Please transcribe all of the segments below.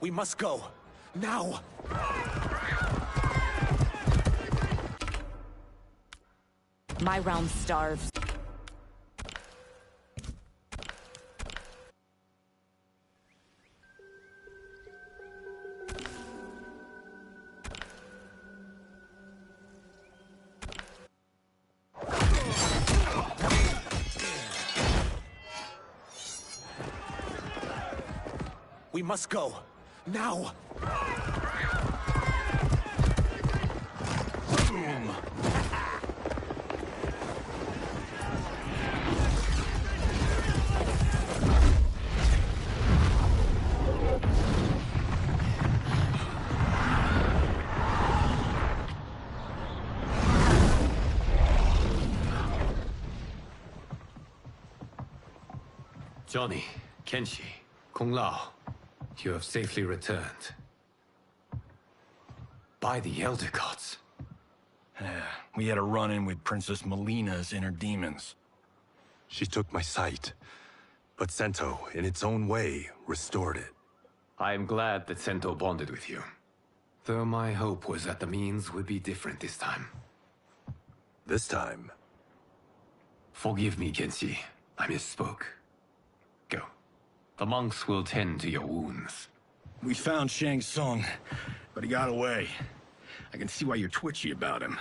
We must go. Now! My realm starves. We must go. Now! Boom! Johnny, Kenshi, Kung Lao, you have safely returned. By the Elder Gods. We had a run-in with Princess Melina's inner demons. She took my sight, but Sento, in its own way, restored it. I am glad that Sento bonded with you. Though my hope was that the means would be different this time. This time? Forgive me, Kenshi. I misspoke. Go. The monks will tend to your wounds. We found Shang Tsung, but he got away. I can see why you're twitchy about him.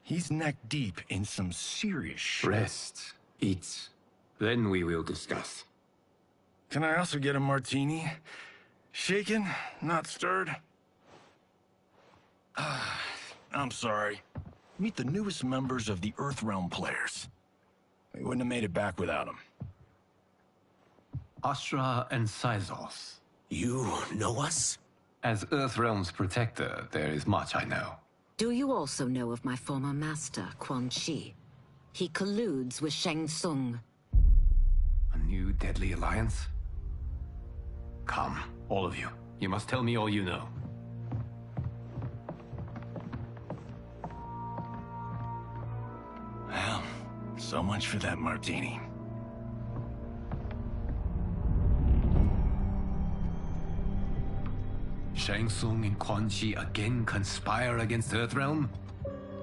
He's neck-deep in some serious shit. Rest. Eat. Then we will discuss. Can I also get a martini? Shaken, not stirred? I'm sorry. Meet the newest members of the Earthrealm players. We wouldn't have made it back without them. Astra and Syzos. You know us? As Earthrealm's protector, there is much I know. Do you also know of my former master, Quan Chi? He colludes with Shang Tsung. A new deadly alliance? Come, all of you. You must tell me all you know. Well, so much for that martini. Shang Tsung and Quan Chi again conspire against Earthrealm?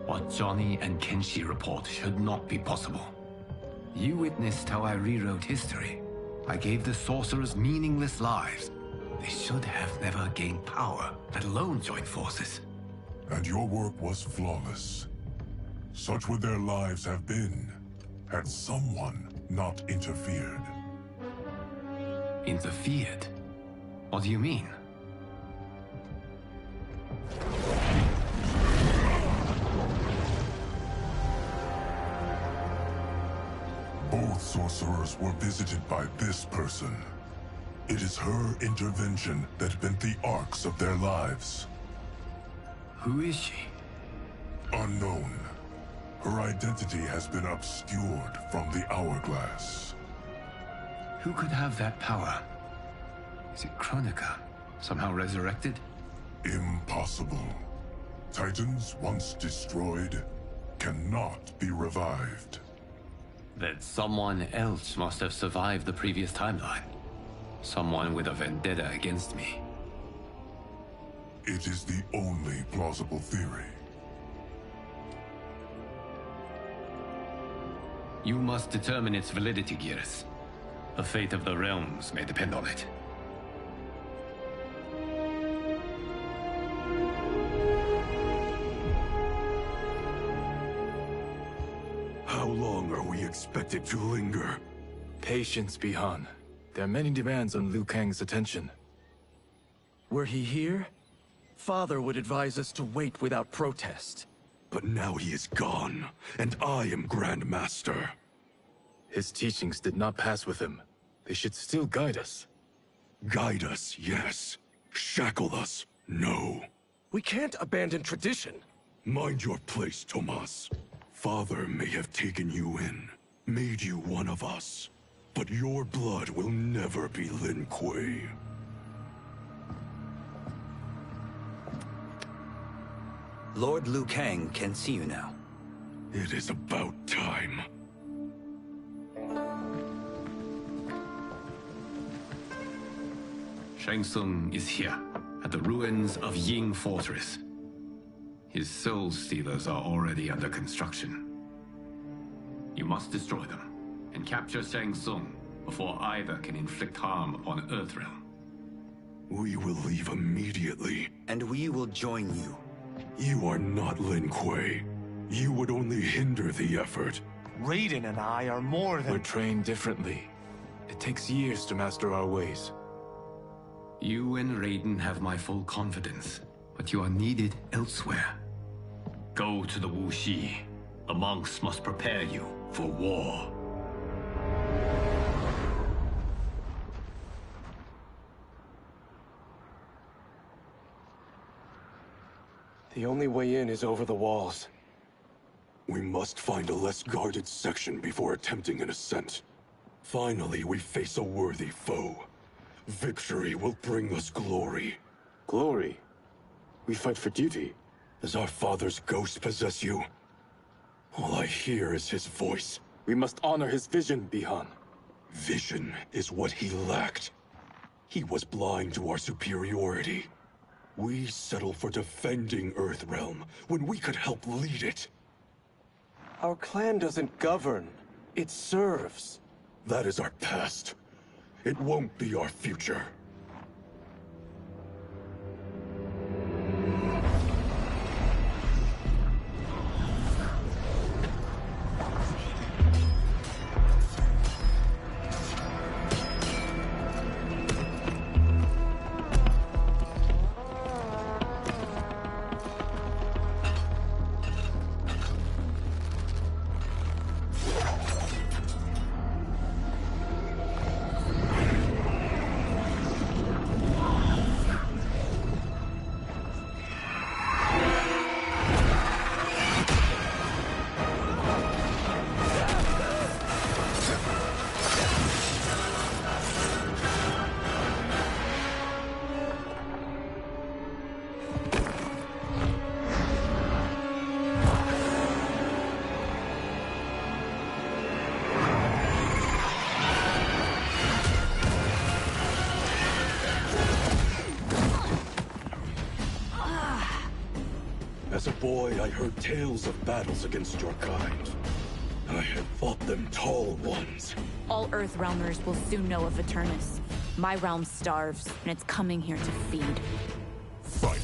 What Johnny and Kenshi report should not be possible. You witnessed how I rewrote history. I gave the sorcerers meaningless lives. They should have never gained power, let alone join forces. And your work was flawless. Such would their lives have been, had someone not interfered. Interfered? What do you mean? Both sorcerers were visited by this person. It is her intervention that bent the arcs of their lives. Who is she? Unknown. Her identity has been obscured from the hourglass. Who could have that power? Is it Kronika? Somehow resurrected? Impossible. Titans once destroyed cannot be revived. Then someone else must have survived the previous timeline. Someone with a vendetta against me. It is the only plausible theory. You must determine its validity, Geras. The fate of the realms may depend on it. How long are we expected to linger? Patience, Bihan. There are many demands on Liu Kang's attention. Were he here, Father would advise us to wait without protest. But now he is gone, and I am Grand Master. His teachings did not pass with him. They should still guide us. Guide us, yes. Shackle us, no. We can't abandon tradition. Mind your place, Tomas. Father may have taken you in, made you one of us. But your blood will never be Lin Kuei. Lord Liu Kang can see you now. It is about time. Shang Tsung is here, at the ruins of Ying Fortress. His soul stealers are already under construction. You must destroy them, and capture Shang Tsung before either can inflict harm upon Earthrealm. We will leave immediately. And we will join you. You are not Lin Kuei. You would only hinder the effort. Raiden and I are more than... We're trained differently. It takes years to master our ways. You and Raiden have my full confidence, but you are needed elsewhere. Go to the Wuxi. The monks must prepare you for war. The only way in is over the walls. We must find a less guarded section before attempting an ascent. Finally, we face a worthy foe. Victory will bring us glory. Glory? We fight for duty. Does our father's ghost possess you? All I hear is his voice. We must honor his vision, Bihan. Vision is what he lacked. He was blind to our superiority. We settle for defending Earthrealm when we could help lead it. Our clan doesn't govern. It serves. That is our past. It won't be our future. As a boy, I heard tales of battles against your kind. I had fought them tall ones. All Earthrealmers will soon know of Eternus. My realm starves, and it's coming here to feed. Fight!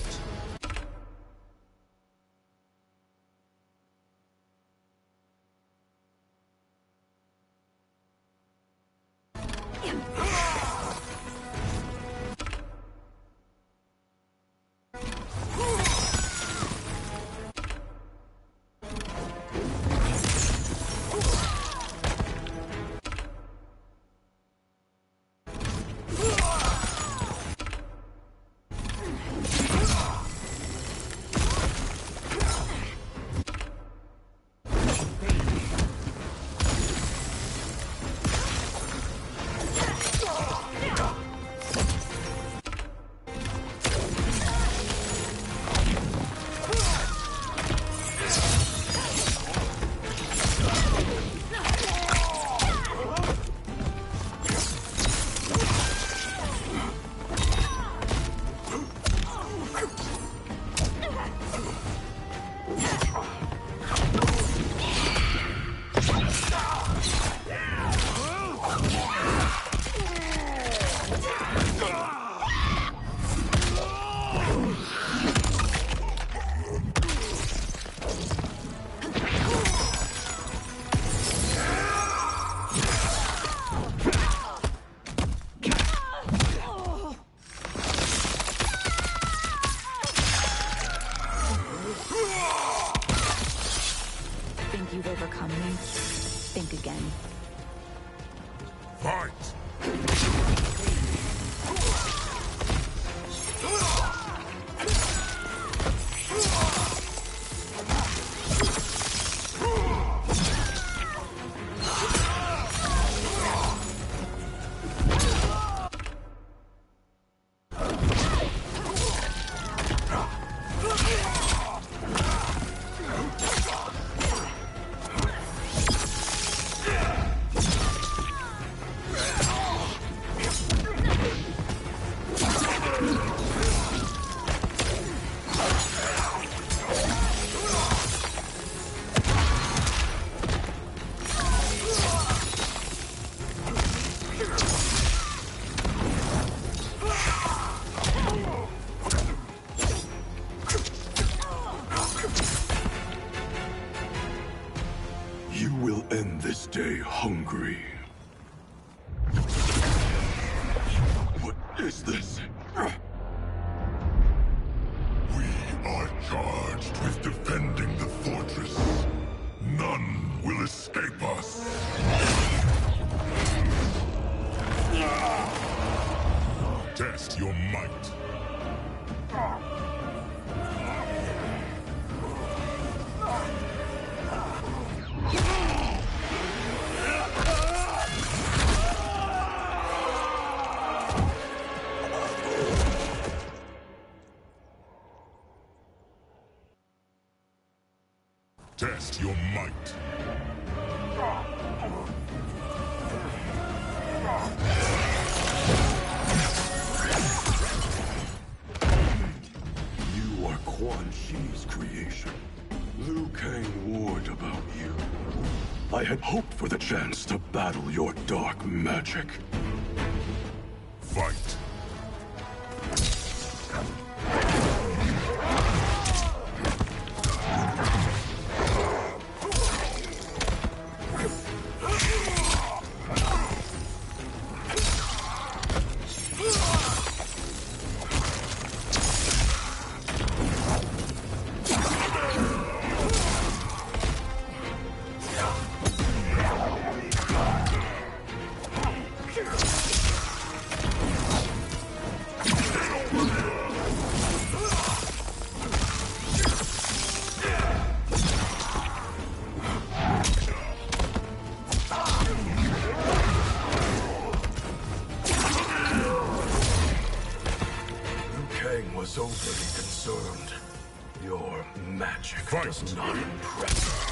You've overcome me. Think again. Fight! hungry. What is this? We are charged with defending the fortress. None will escape us. Test your might. Test your might. You are Quan Chi's creation. Liu Kang warned about you. I had hoped for the chance to battle your dark magic. Fight. Was overly concerned. Your magic does not impress.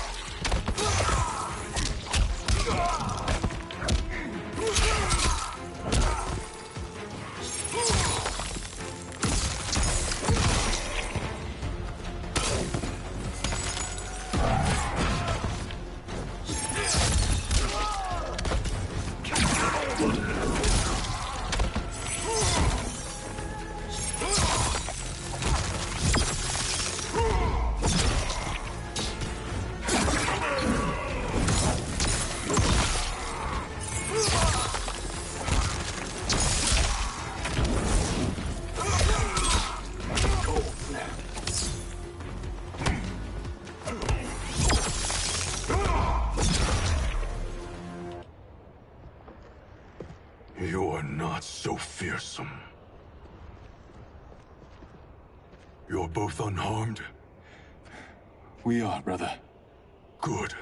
You're not so fearsome. You're both unharmed? We are, brother. Good.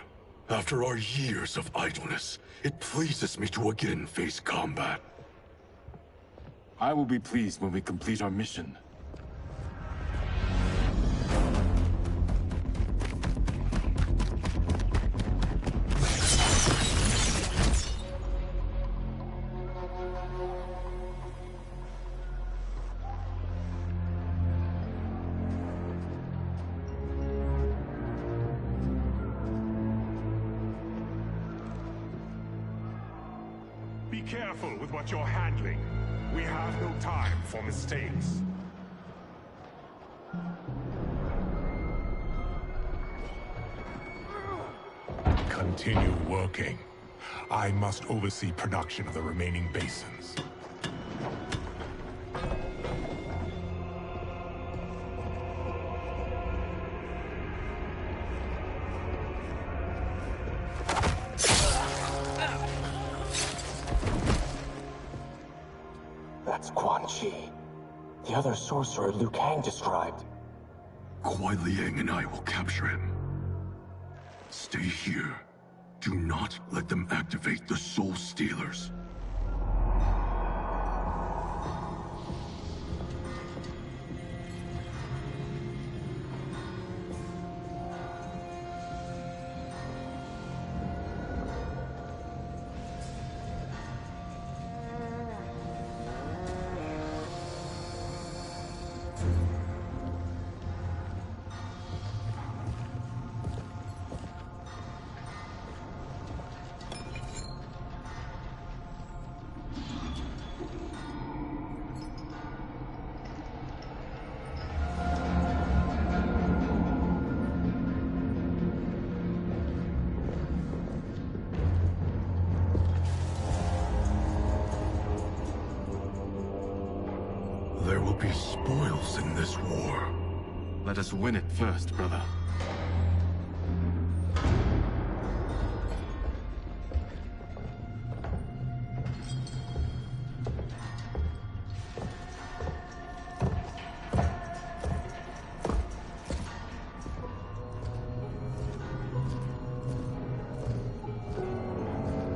After our years of idleness, it pleases me to again face combat. I will be pleased when we complete our mission. Be careful with what you're handling. We have no time for mistakes. Continue working. I must oversee production of the remaining basins. That's Quan Chi. The other sorcerer Liu Kang described. Kuai Liang and I will capture him. Stay here. Do not let them activate the Soul Stealers. There will be spoils in this war. Let us win it first, brother.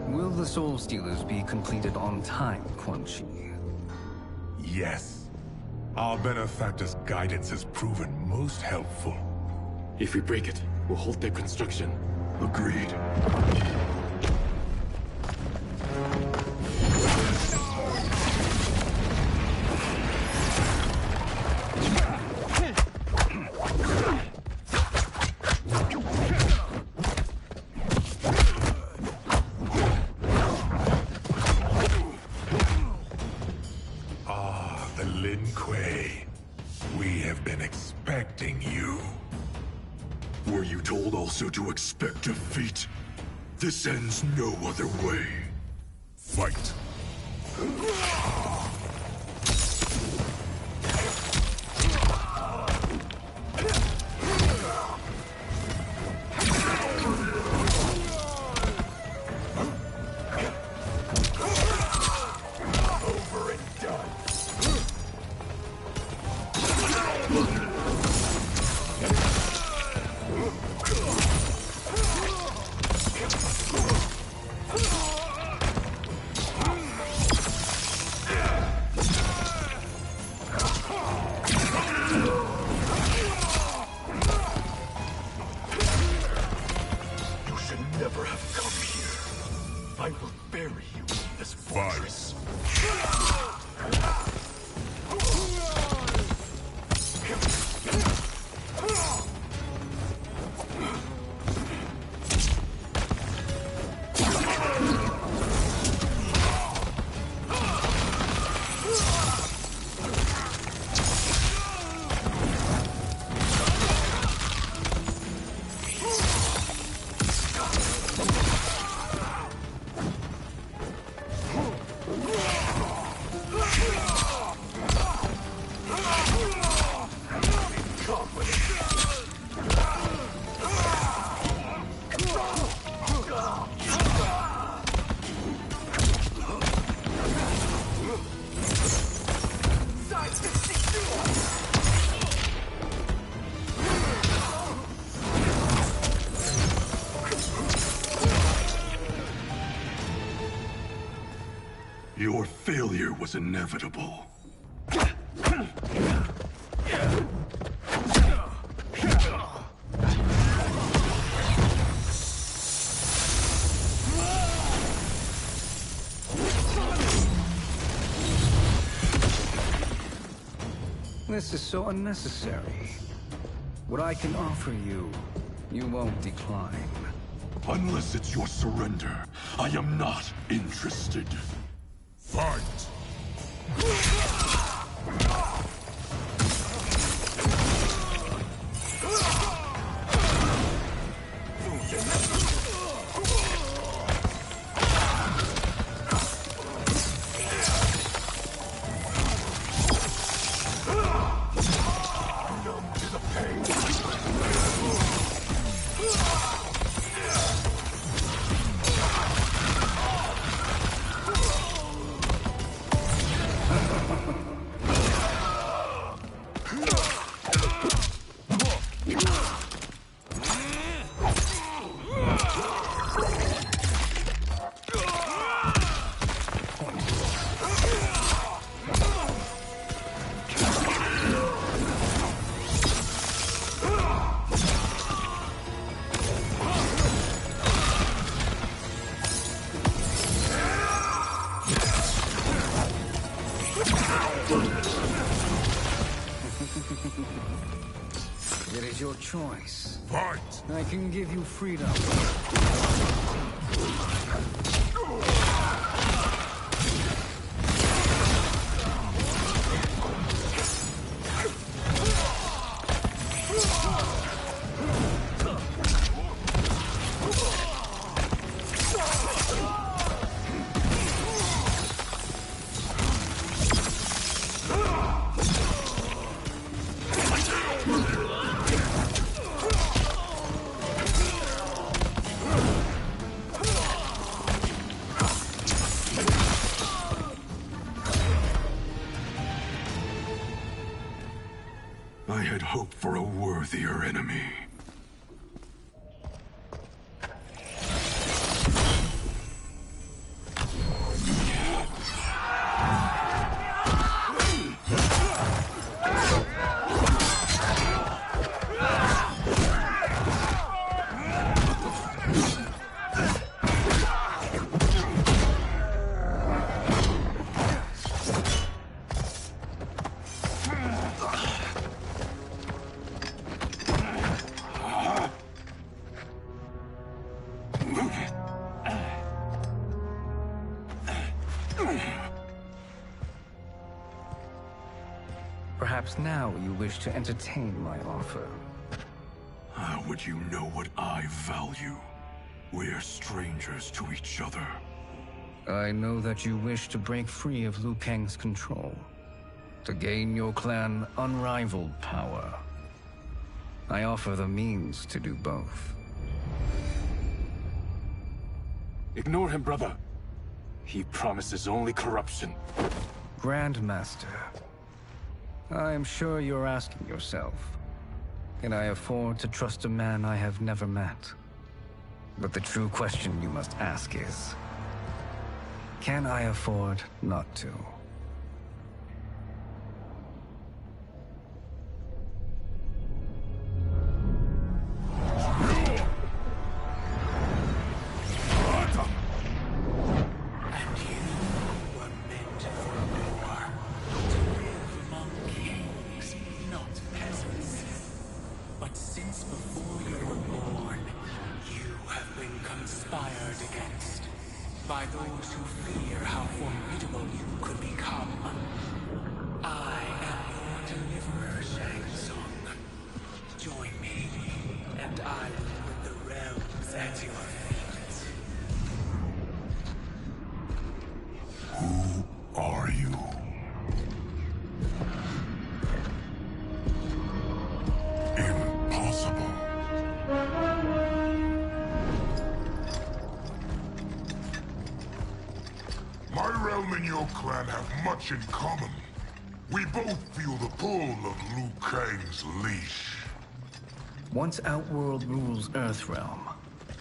Will the Soul Stealers be completed on time, Quan Chi? Yes. Our benefactor's guidance has proven most helpful. If we break it, we'll halt their construction. Agreed. Were you told also to expect defeat? This ends no other way. Fight. Over and done. Never have come here. I will bury you in this fortress. Your failure was inevitable. This is so unnecessary. What I can offer you, you won't decline. Unless it's your surrender, I am not interested. Fight! It is your choice. Fight! I can give you freedom. I had hoped for a worthier enemy. Perhaps now you wish to entertain my offer. How would you know what I value? We're strangers to each other. I know that you wish to break free of Liu Kang's control, to gain your clan unrivaled power. I offer the means to do both. Ignore him, brother. He promises only corruption. Grandmaster, I am sure you're asking yourself, can I afford to trust a man I have never met? But the true question you must ask is, can I afford not to? By those who fear how formidable you could become. I am your deliverer, Shang Tsung. Join me, and I will put the realms at your feet. Who are you? Impossible. My realm and your clan have much in common. We both feel the pull of Liu Kang's leash. Once Outworld rules Earthrealm,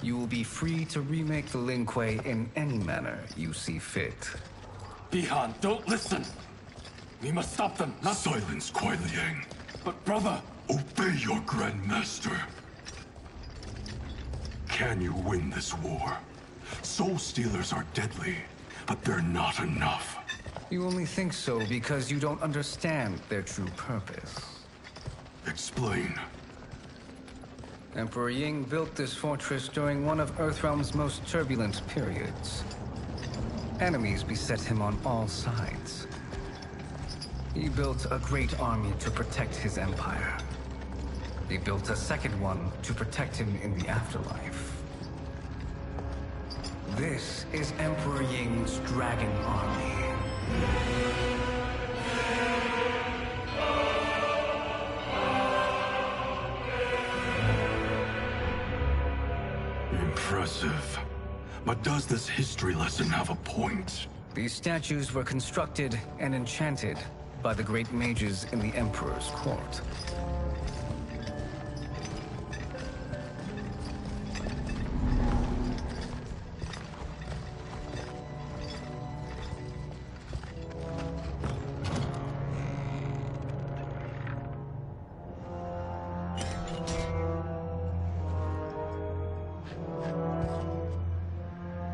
you will be free to remake the Lin Kuei in any manner you see fit. Bihan, don't listen! We must stop them, not— Silence, Kuai Liang. But brother— Obey your Grandmaster. Can you win this war? Soul Stealers are deadly, but they're not enough. You only think so because you don't understand their true purpose. Explain. Emperor Ying built this fortress during one of Earthrealm's most turbulent periods. Enemies beset him on all sides. He built a great army to protect his empire. He built a second one to protect him in the afterlife. This is Emperor Ying's Dragon Army. Impressive. But does this history lesson have a point? These statues were constructed and enchanted by the great mages in the Emperor's court.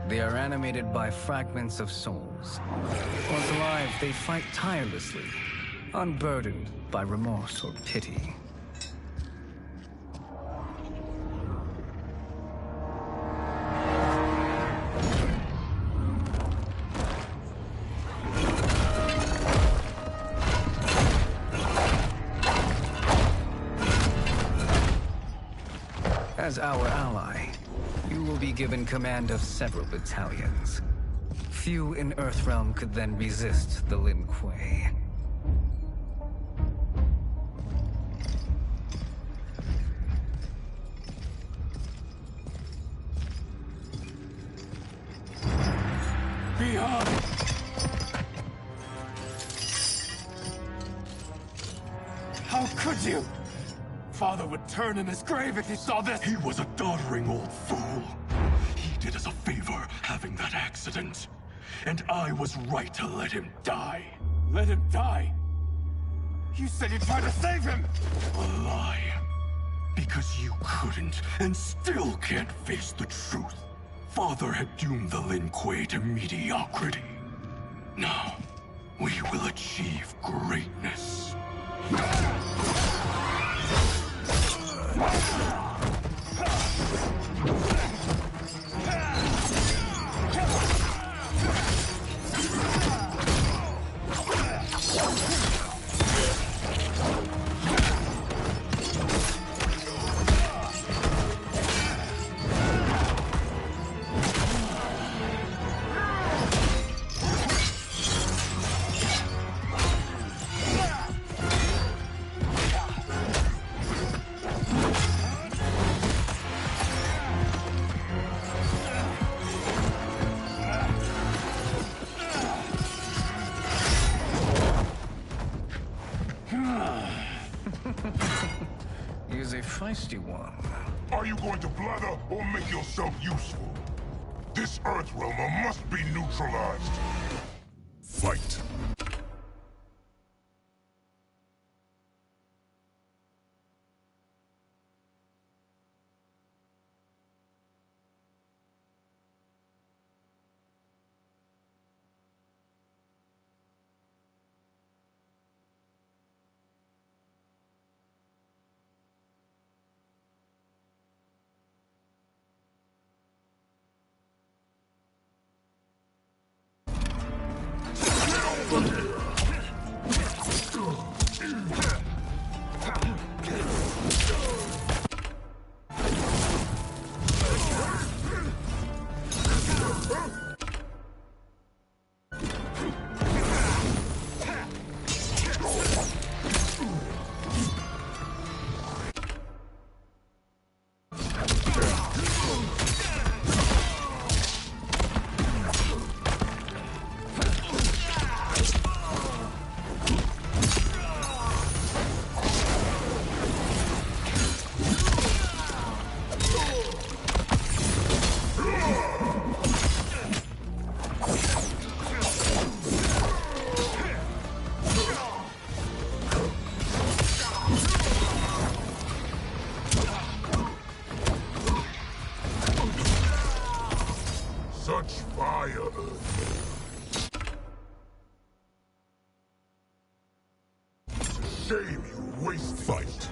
They are animated by fragments of souls. Once alive, they fight tirelessly, unburdened by remorse or pity. As our ally, you will be given command of several battalions. Few in Earthrealm could then resist the Lin Kuei. How could you? Father would turn in his grave if he saw this. He was a doddering old fool. He did us a favor having that accident. And I was right to let him die. Let him die? You said you tried to save him! A lie. Because you couldn't, and still can't face the truth. Father had doomed the Lin Kuei to mediocrity. Now, we will achieve greatness. He's a feisty one. Are you going to blather or make yourself useful? This Earthrealmer must be neutralized. Fight. Such fire! Shame you waste fight.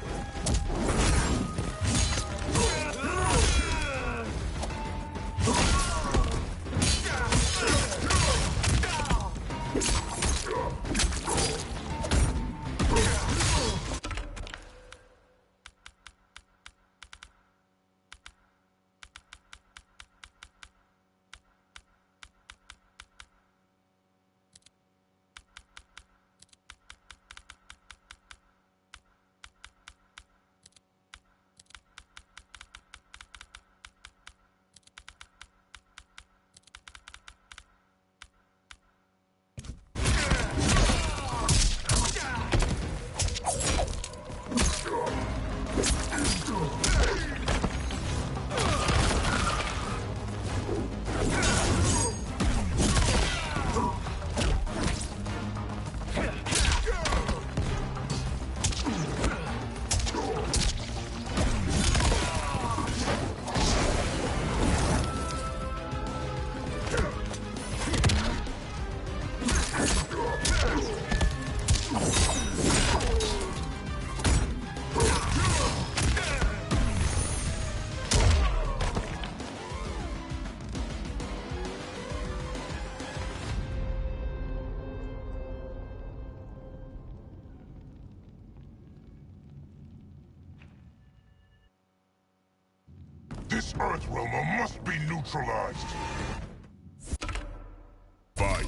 This Earthrealmer must be neutralized. Fight.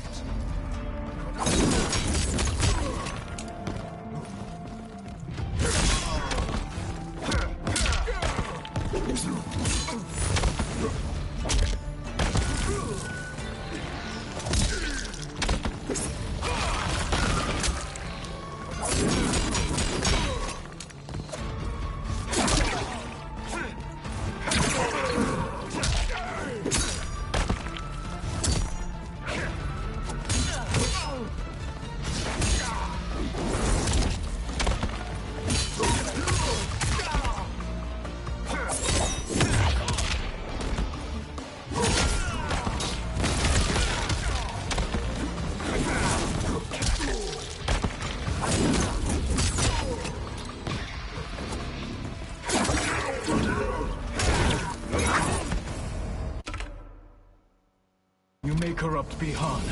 corrupt Bihan,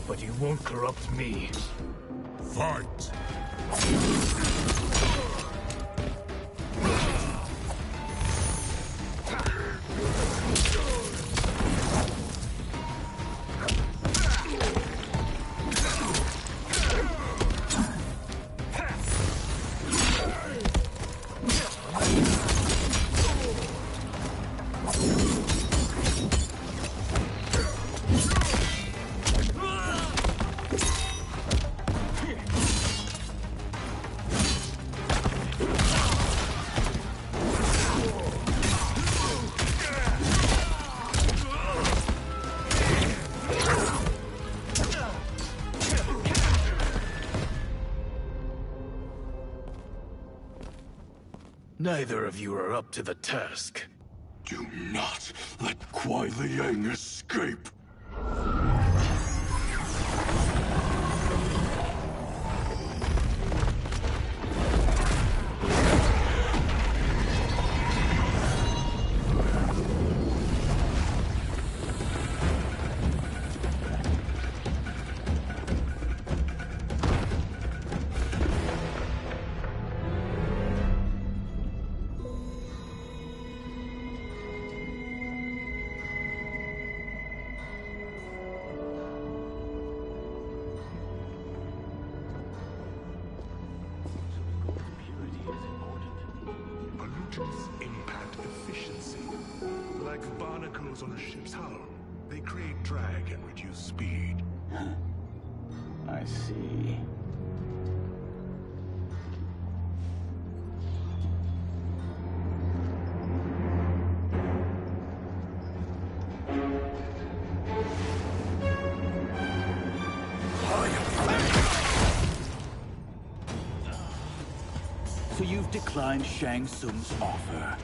but you won't corrupt me. Fight! Neither of you are up to the task. Do not let Kuai Liang escape! Pollutants impact efficiency. Like barnacles on a ship's hull. They create drag and reduce speed. I see. So you've declined Shang Tsung's offer.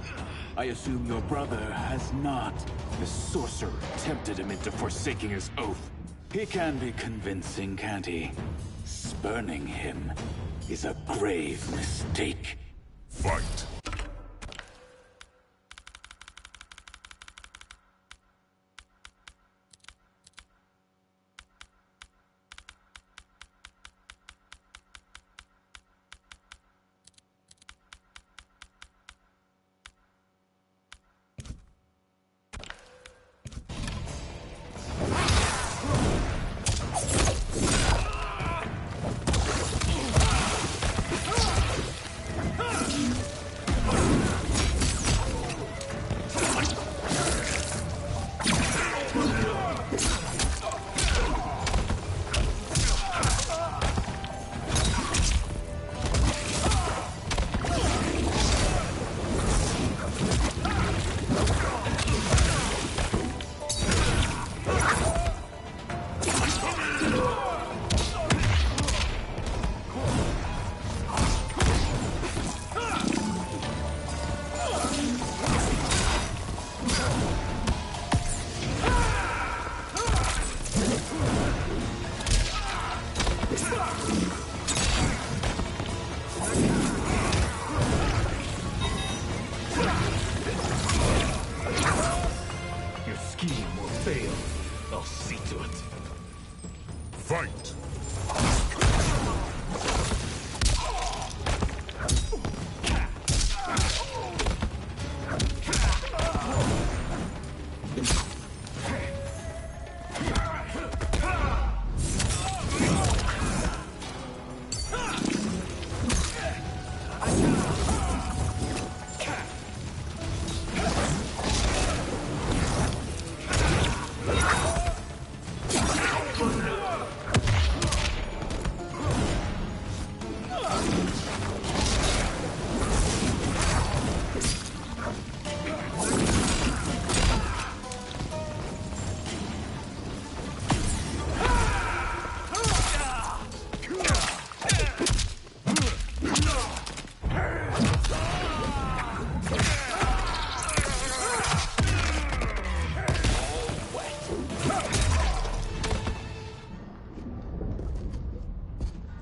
I assume your brother has not. The sorcerer tempted him into forsaking his oath. He can be convincing, can't he? Spurning him is a grave mistake. Fight! Fight!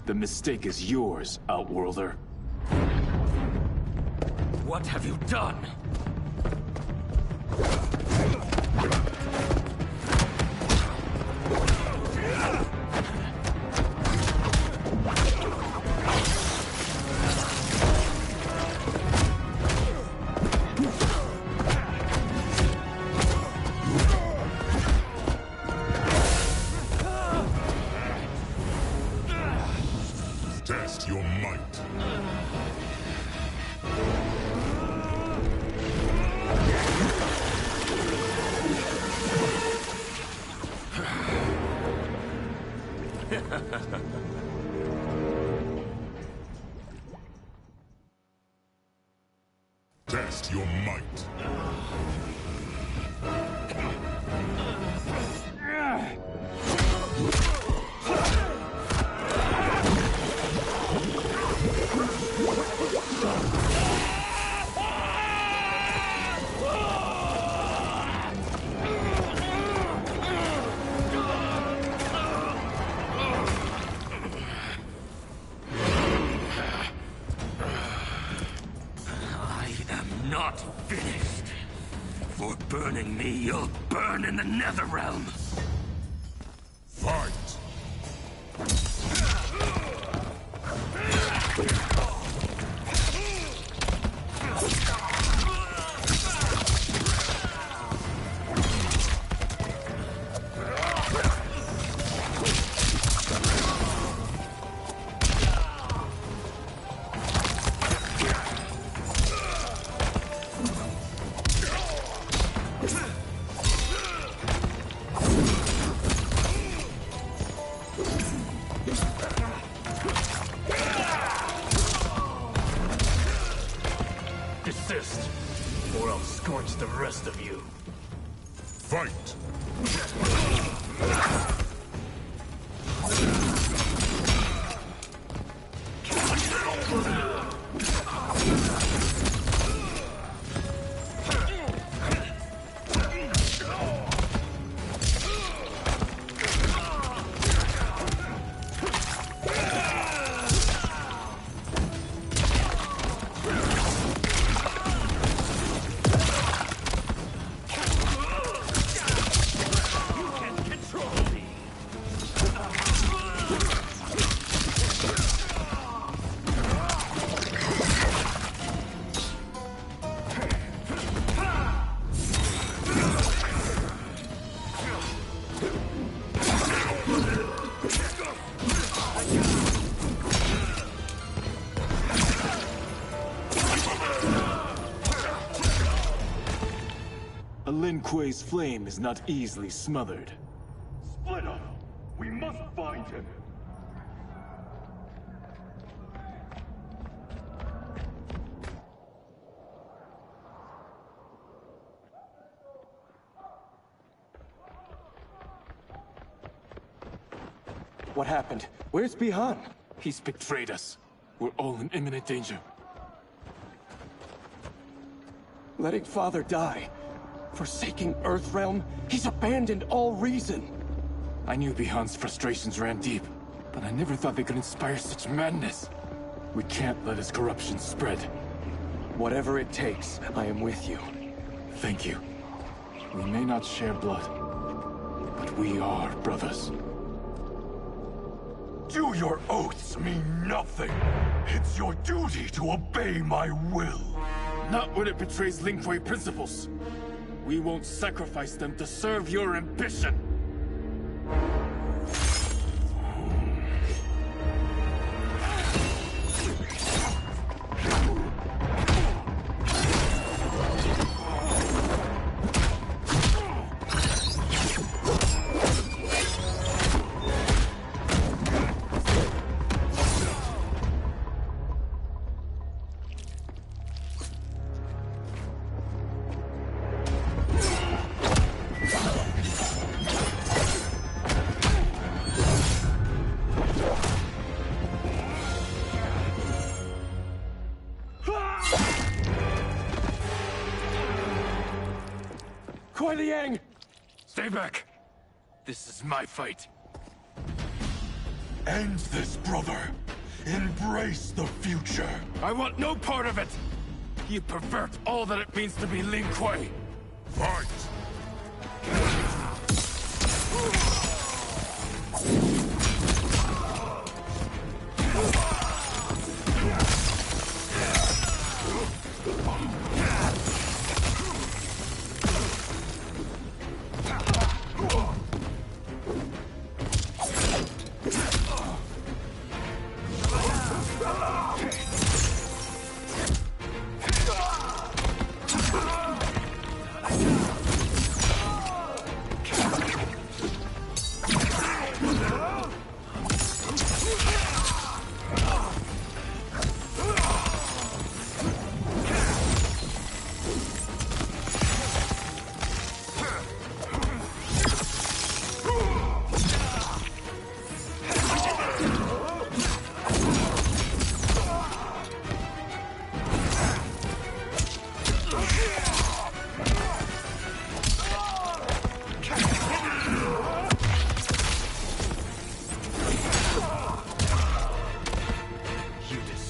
The mistake is yours, Outworlder. What have you done? Test your might. Test your might. Not finished. For burning me, you'll burn in the Netherrealm. Fight! Desist, or I'll scorch the rest of you. Fight! A Lin Kuei's flame is not easily smothered. Split up! We must find him! What happened? Where's Bihan? He's betrayed us. We're all in imminent danger. Letting Father die. Forsaking Earthrealm. He's abandoned all reason. I knew Bihan's frustrations ran deep, but I never thought they could inspire such madness. We can't let his corruption spread. Whatever it takes, I am with you. Thank you. We may not share blood, but we are brothers. Do your oaths mean nothing? It's your duty to obey my will. Not when it betrays Lin Kuei principles. We won't sacrifice them to serve your ambition. Kuei Liang! Stay back. This is my fight. End this, brother. Embrace the future. I want no part of it! You pervert all that it means to be Lin Kuei! Fight!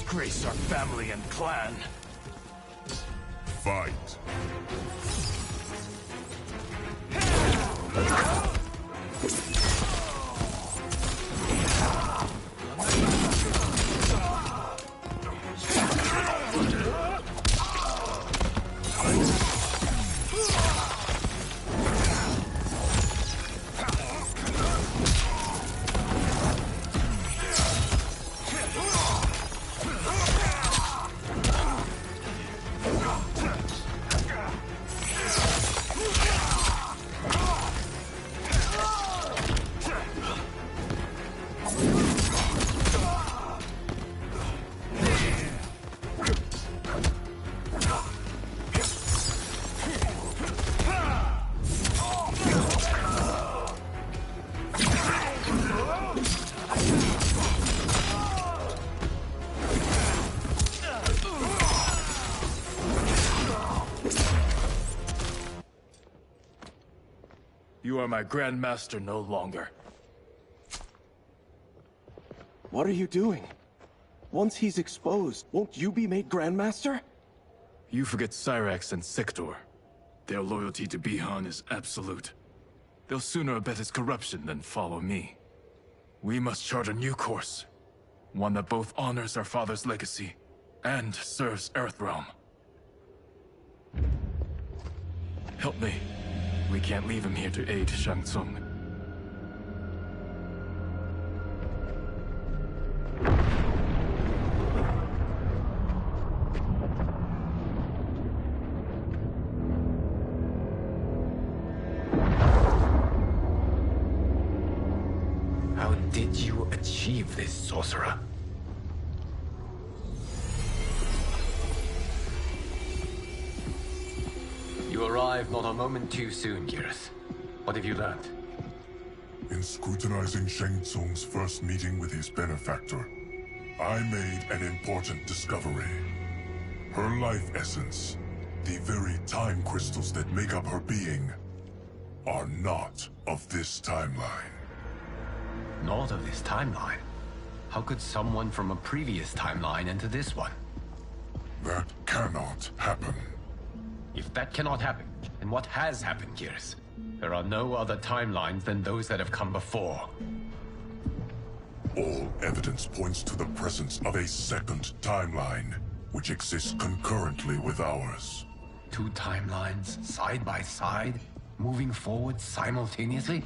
disgrace our family and clan. Fight. You are my Grandmaster no longer. What are you doing? Once he's exposed, won't you be made Grandmaster? You forget Cyrax and Sector. Their loyalty to Bihan is absolute. They'll sooner abet his corruption than follow me. We must chart a new course. One that both honors our father's legacy and serves Earthrealm. Help me. We can't leave him here to aid Shang Tsung. How did you achieve this, sorcerer? You arrived not a moment too soon, Geras. What have you learned? In scrutinizing Shang Tsung's first meeting with his benefactor, I made an important discovery. Her life essence, the very time crystals that make up her being, are not of this timeline. Not of this timeline? How could someone from a previous timeline enter this one? That cannot happen. If that cannot happen, then what has happened, Geras? There are no other timelines than those that have come before. All evidence points to the presence of a second timeline, which exists concurrently with ours. Two timelines, side by side, moving forward simultaneously?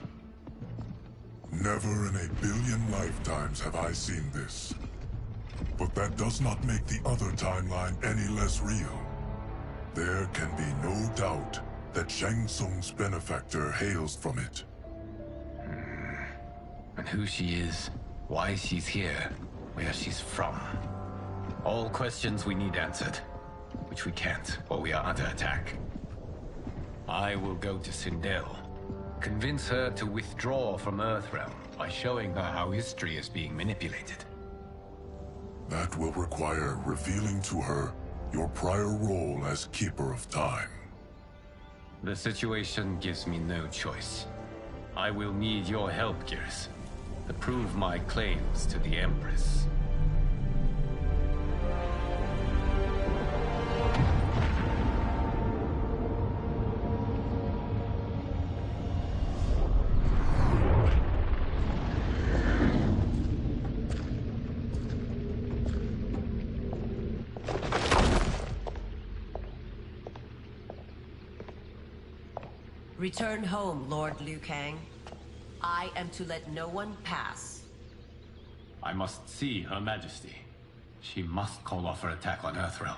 Never in a billion lifetimes have I seen this. But that does not make the other timeline any less real. There can be no doubt that Shang Tsung's benefactor hails from it. And who she is, why she's here, where she's from. All questions we need answered, which we can't while we are under attack. I will go to Sindel, convince her to withdraw from Earthrealm by showing her how history is being manipulated. That will require revealing to her your prior role as Keeper of Time. The situation gives me no choice. I will need your help, Geras, to prove my claims to the Empress. Return home, Lord Liu Kang. I am to let no one pass. I must see Her Majesty. She must call off her attack on Earthrealm.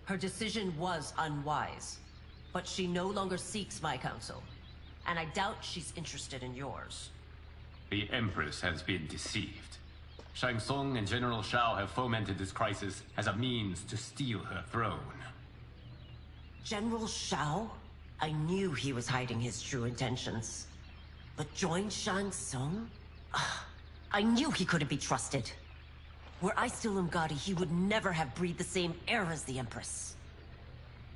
Her decision was unwise, but she no longer seeks my counsel, and I doubt she's interested in yours. The Empress has been deceived. Shang Tsung and General Shao have fomented this crisis as a means to steal her throne. General Shao? I knew he was hiding his true intentions. But join Shang Tsung? I knew he couldn't be trusted. Were I still Umgadi, he would never have breathed the same air as the Empress.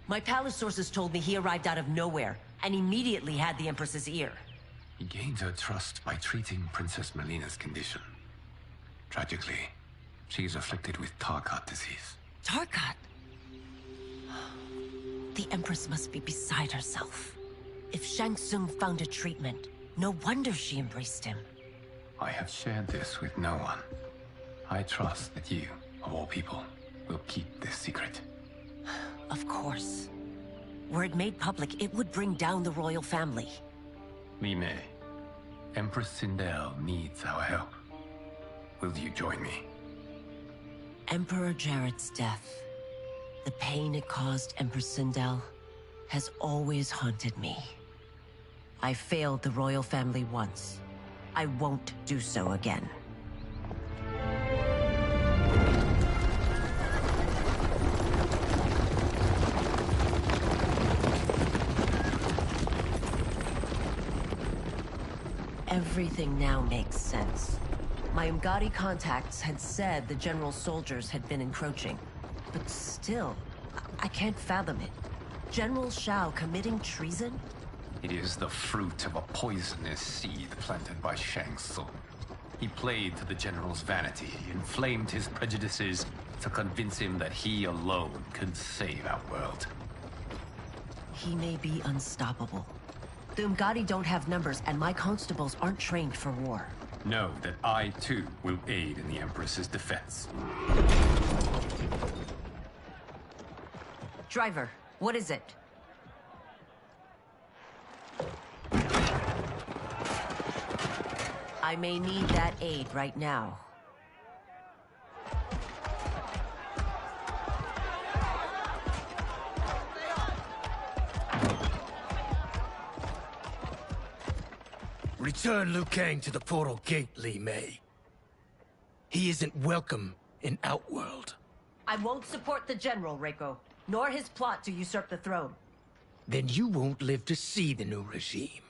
My palace sources told me he arrived out of nowhere, and immediately had the Empress's ear. He gained her trust by treating Princess Melina's condition. Tragically, She is afflicted with Tarkat disease. Tarkat? The Empress must be beside herself. If Shang Tsung found a treatment, no wonder she embraced him. I have shared this with no one. I trust that you, of all people, will keep this secret. Of course. Were it made public, it would bring down the royal family. Li Mei, Empress Sindel needs our help. Will you join me? Emperor Jarrett's death, the pain it caused Empress Sindel, has always haunted me. I failed the royal family once. I won't do so again. Everything now makes sense. My Umgadi contacts had said the general's soldiers had been encroaching. But still, I can't fathom it. General Shao committing treason? It is the fruit of a poisonous seed planted by Shang Tsung. He played to the general's vanity, inflamed his prejudices to convince him that he alone could save our world. He may be unstoppable. The Umgadi don't have numbers, and my constables aren't trained for war. Know that I, too, will aid in the Empress's defense. Driver, what is it? I may need that aid right now. Return Liu Kang to the portal gate, Li Mei. He isn't welcome in Outworld. I won't support the General, Reiko, nor his plot to usurp the throne. Then you won't live to see the new regime.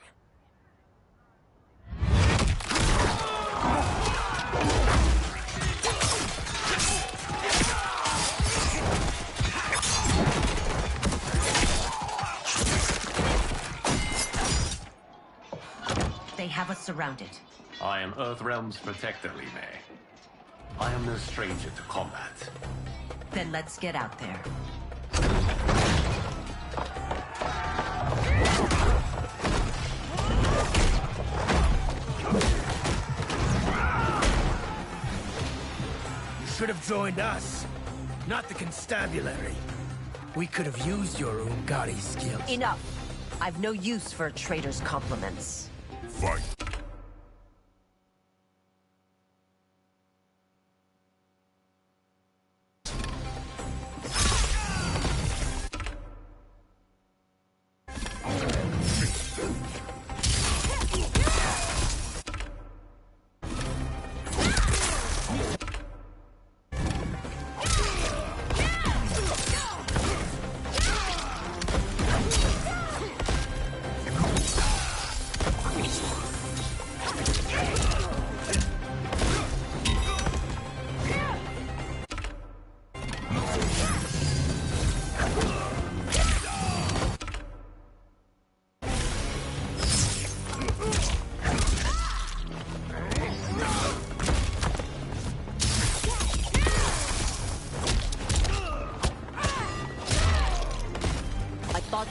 They have us surrounded. I am Earthrealm's protector, Li Mei. I am no stranger to combat. Then let's get out there. You should have joined us, not the constabulary. We could have used your Umgadi skills. Enough! I've no use for a traitor's compliments. Fight.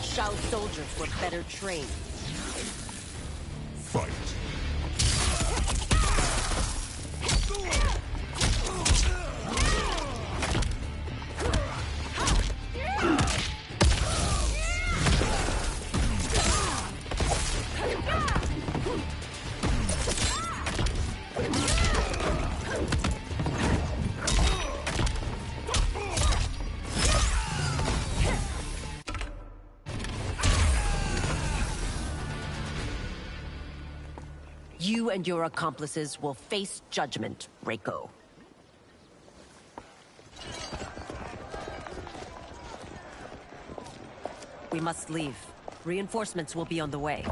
Shao's soldiers were better trained. Fight. You and your accomplices will face judgment, Reiko. We must leave. Reinforcements will be on the way.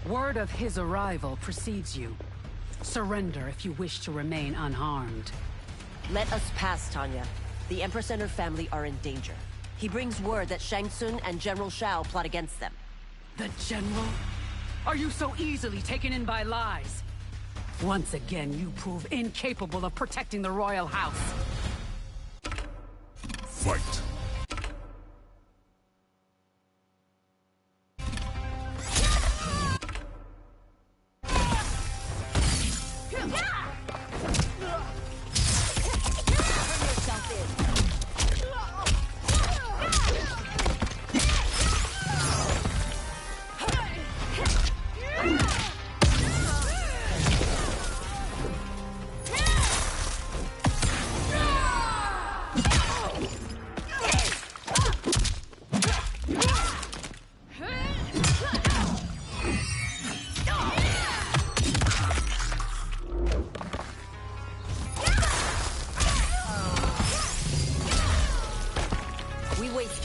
Word of his arrival precedes you. Surrender if you wish to remain unharmed. Let us pass, Tanya. The Empress and her family are in danger. He brings word that Shang Tsung and General Shao plot against them. The General? Are you so easily taken in by lies? Once again, you prove incapable of protecting the royal house. Fight.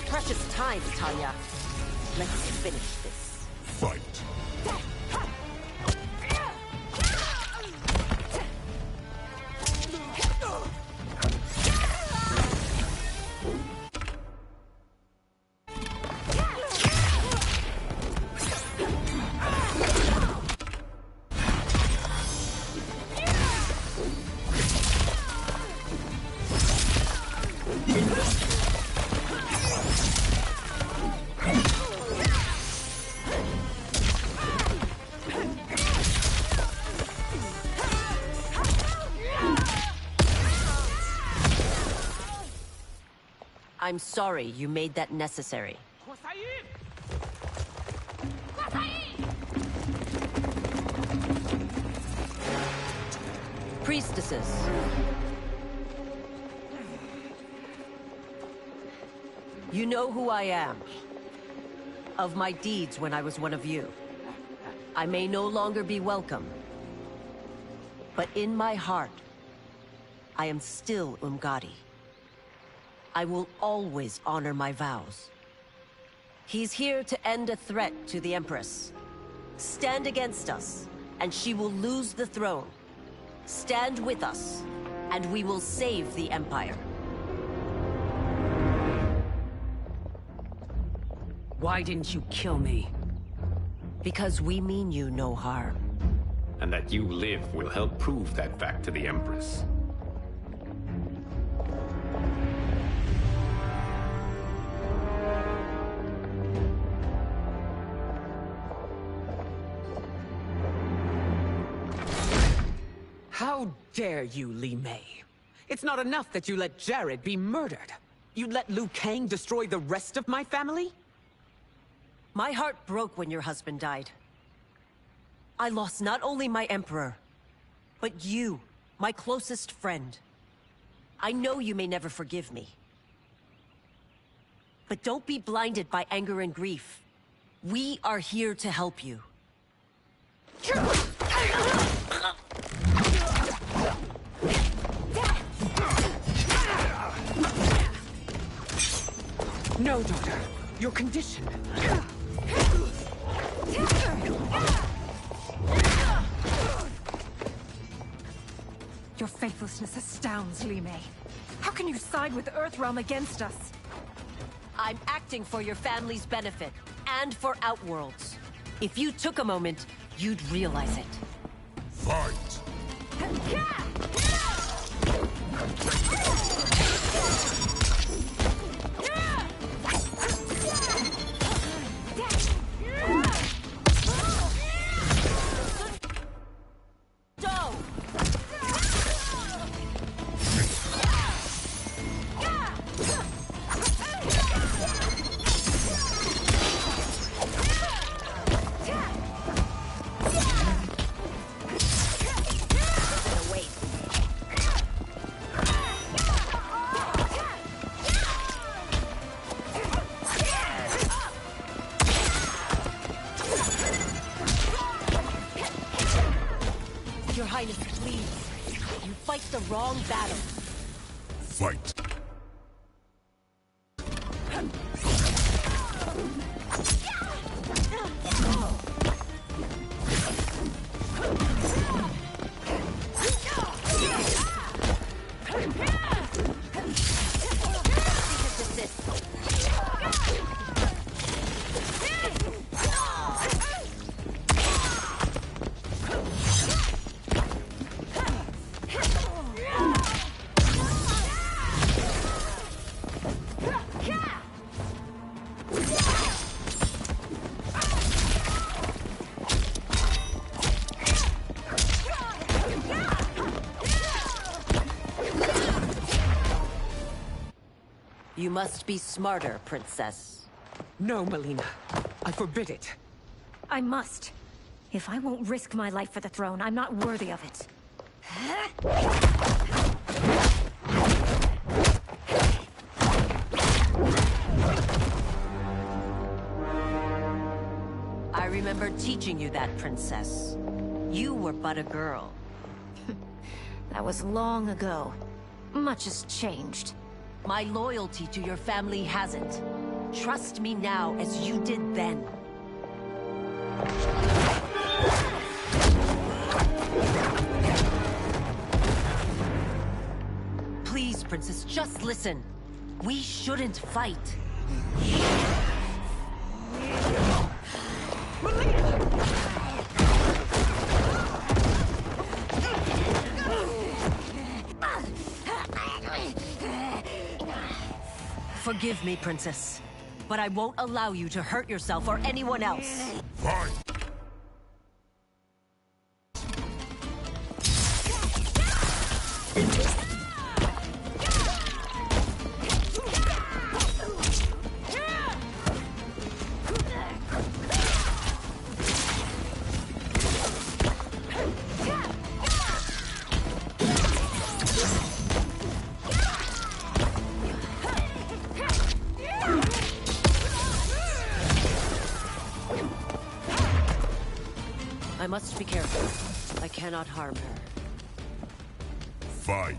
Precious time, Tanya. Let's finish this. Fight. I'm sorry you made that necessary. Priestesses. You know who I am. Of my deeds when I was one of you. I may no longer be welcome. But in my heart, I am still Umgadi. I will always honor my vows. He's here to end a threat to the Empress. Stand against us, and she will lose the throne. Stand with us, and we will save the Empire. Why didn't you kill me? Because we mean you no harm. And that you live will help prove that fact to the Empress. How dare you, Li Mei? It's not enough that you let Jared be murdered. You'd let Liu Kang destroy the rest of my family? My heart broke when your husband died. I lost not only my emperor, but you, my closest friend. I know you may never forgive me. But don't be blinded by anger and grief. We are here to help you. No, daughter. Your condition. Your faithlessness astounds, Li Mei. How can you side with Earthrealm against us? I'm acting for your family's benefit, and for Outworld's. If you took a moment, you'd realize it. Fight! Your Highness, please. You fight the wrong battle. Fight. You must be smarter, Princess. No, Melina. I forbid it. I must. If I won't risk my life for the throne, I'm not worthy of it. I remember teaching you that, Princess. You were but a girl. That was long ago. Much has changed. My loyalty to your family hasn't. Trust me now as you did then. Please, Princess, just listen. We shouldn't fight. Forgive me, Princess, but I won't allow you to hurt yourself or anyone else. Fine. I must be careful. I cannot harm her. Fight.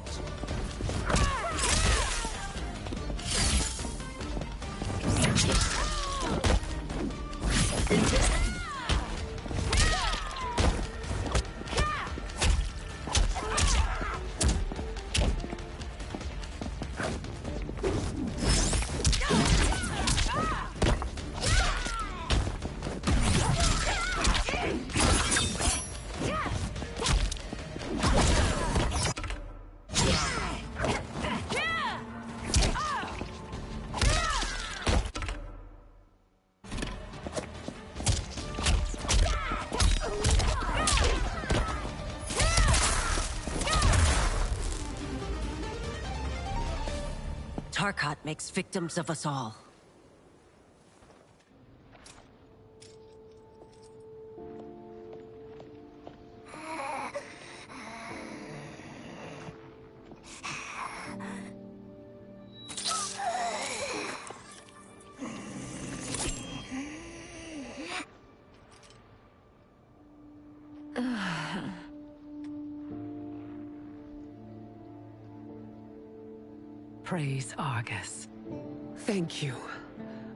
Tarkat makes victims of us all. Praise Argus. Thank you.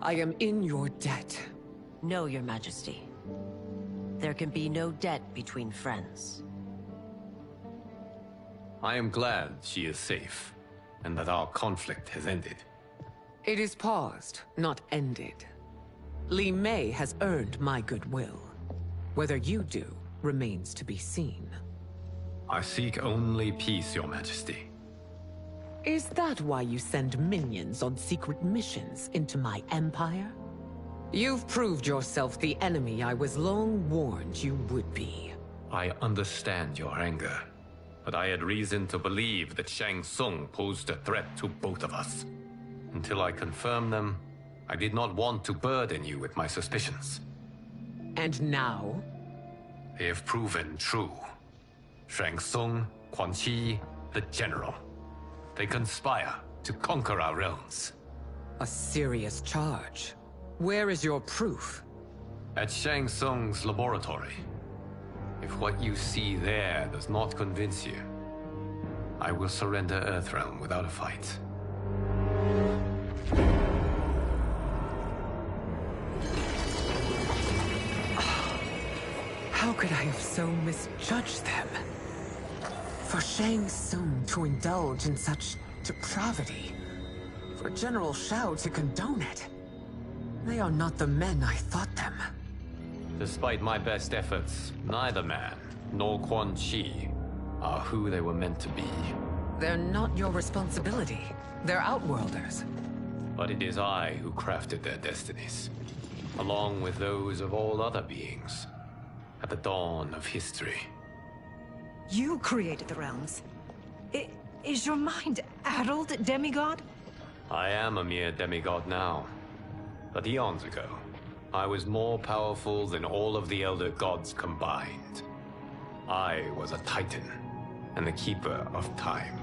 I am in your debt. No, Your Majesty. There can be no debt between friends. I am glad she is safe, and that our conflict has ended. It is paused, not ended. Li Mei has earned my goodwill. Whether you do remains to be seen. I seek only peace, Your Majesty. Is that why you send minions on secret missions into my empire? You've proved yourself the enemy I was long warned you would be. I understand your anger, but I had reason to believe that Shang Tsung posed a threat to both of us. Until I confirmed them, I did not want to burden you with my suspicions. And now? They have proven true. Shang Tsung, Quan Chi, the General. They conspire to conquer our realms. A serious charge. Where is your proof? At Shang Tsung's laboratory. If what you see there does not convince you, I will surrender Earthrealm without a fight. How could I have so misjudged them? For Shang Tsung to indulge in such depravity, for General Shao to condone it, they are not the men I thought them. Despite my best efforts, neither man nor Quan Chi are who they were meant to be. They're not your responsibility. They're Outworlders. But it is I who crafted their destinies, along with those of all other beings, at the dawn of history. You created the realms. Is your mind addled, demigod? I am a mere demigod now. But eons ago, I was more powerful than all of the Elder Gods combined. I was a Titan, and the Keeper of Time.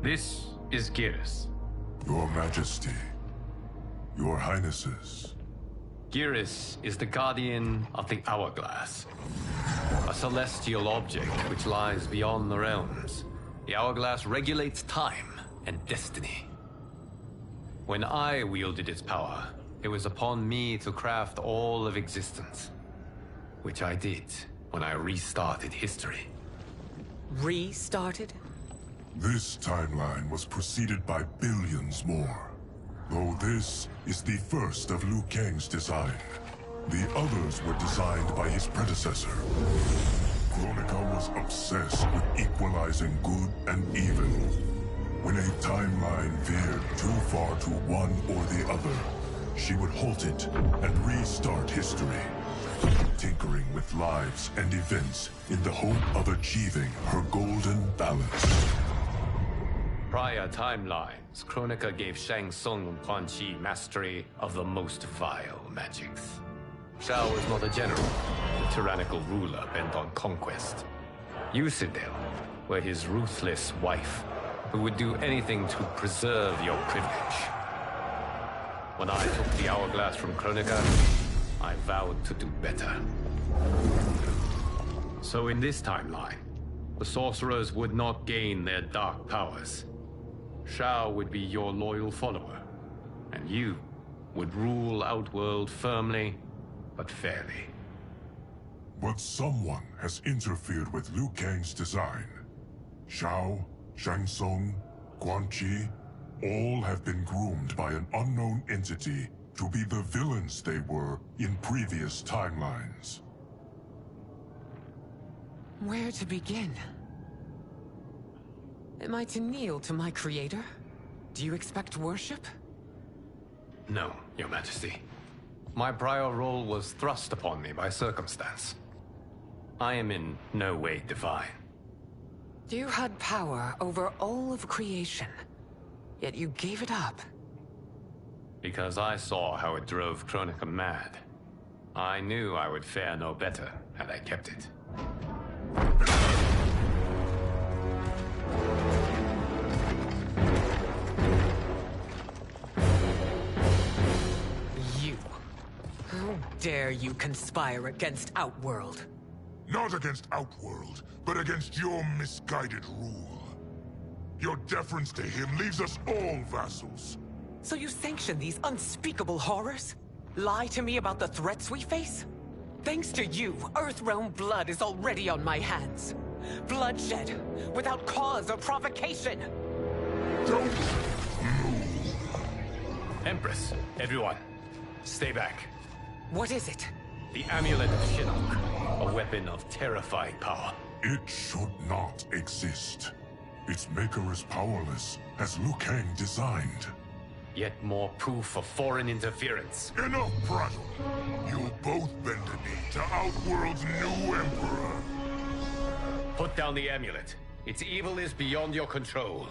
This is Geras. Your Majesty. Your Highnesses. Geras is the guardian of the Hourglass. A celestial object which lies beyond the realms. The Hourglass regulates time and destiny. When I wielded its power, it was upon me to craft all of existence. Which I did when I restarted history. Restarted? This timeline was preceded by billions more. Though this is the first of Liu Kang's design. The others were designed by his predecessor. Kronika was obsessed with equalizing good and evil. When a timeline veered too far to one or the other, she would halt it and restart history, tinkering with lives and events in the hope of achieving her golden balance. Prior timelines, Kronika gave Shang Tsung and Quan Chi mastery of the most vile magics. Shao was not a general, a tyrannical ruler bent on conquest. Yusidel were his ruthless wife, who would do anything to preserve your privilege. When I took the Hourglass from Kronika, I vowed to do better. So in this timeline, the sorcerers would not gain their dark powers. Shao would be your loyal follower, and you would rule Outworld firmly, but fairly. But someone has interfered with Liu Kang's design. Shao, Shang Tsung, Quan Chi, all have been groomed by an unknown entity to be the villains they were in previous timelines. Where to begin? Am I to kneel to my creator? Do you expect worship? No, Your Majesty. My prior role was thrust upon me by circumstance. I am in no way divine. You had power over all of creation, yet you gave it up. Because I saw how it drove Kronika mad. I knew I would fare no better had I kept it. You. How dare you conspire against Outworld? Not against Outworld, but against your misguided rule. Your deference to him leaves us all vassals. So you sanction these unspeakable horrors? Lie to me about the threats we face? Thanks to you, Earthrealm blood is already on my hands. Bloodshed, without cause or provocation. Don't Empress, everyone, stay back. What is it? The Amulet of Shinnok, a weapon of terrifying power. It should not exist. Its maker is powerless, as Liu Kang designed. Yet more proof of foreign interference. Enough prattle! You'll both bend a knee to Outworld's new emperor. Put down the amulet. Its evil is beyond your control.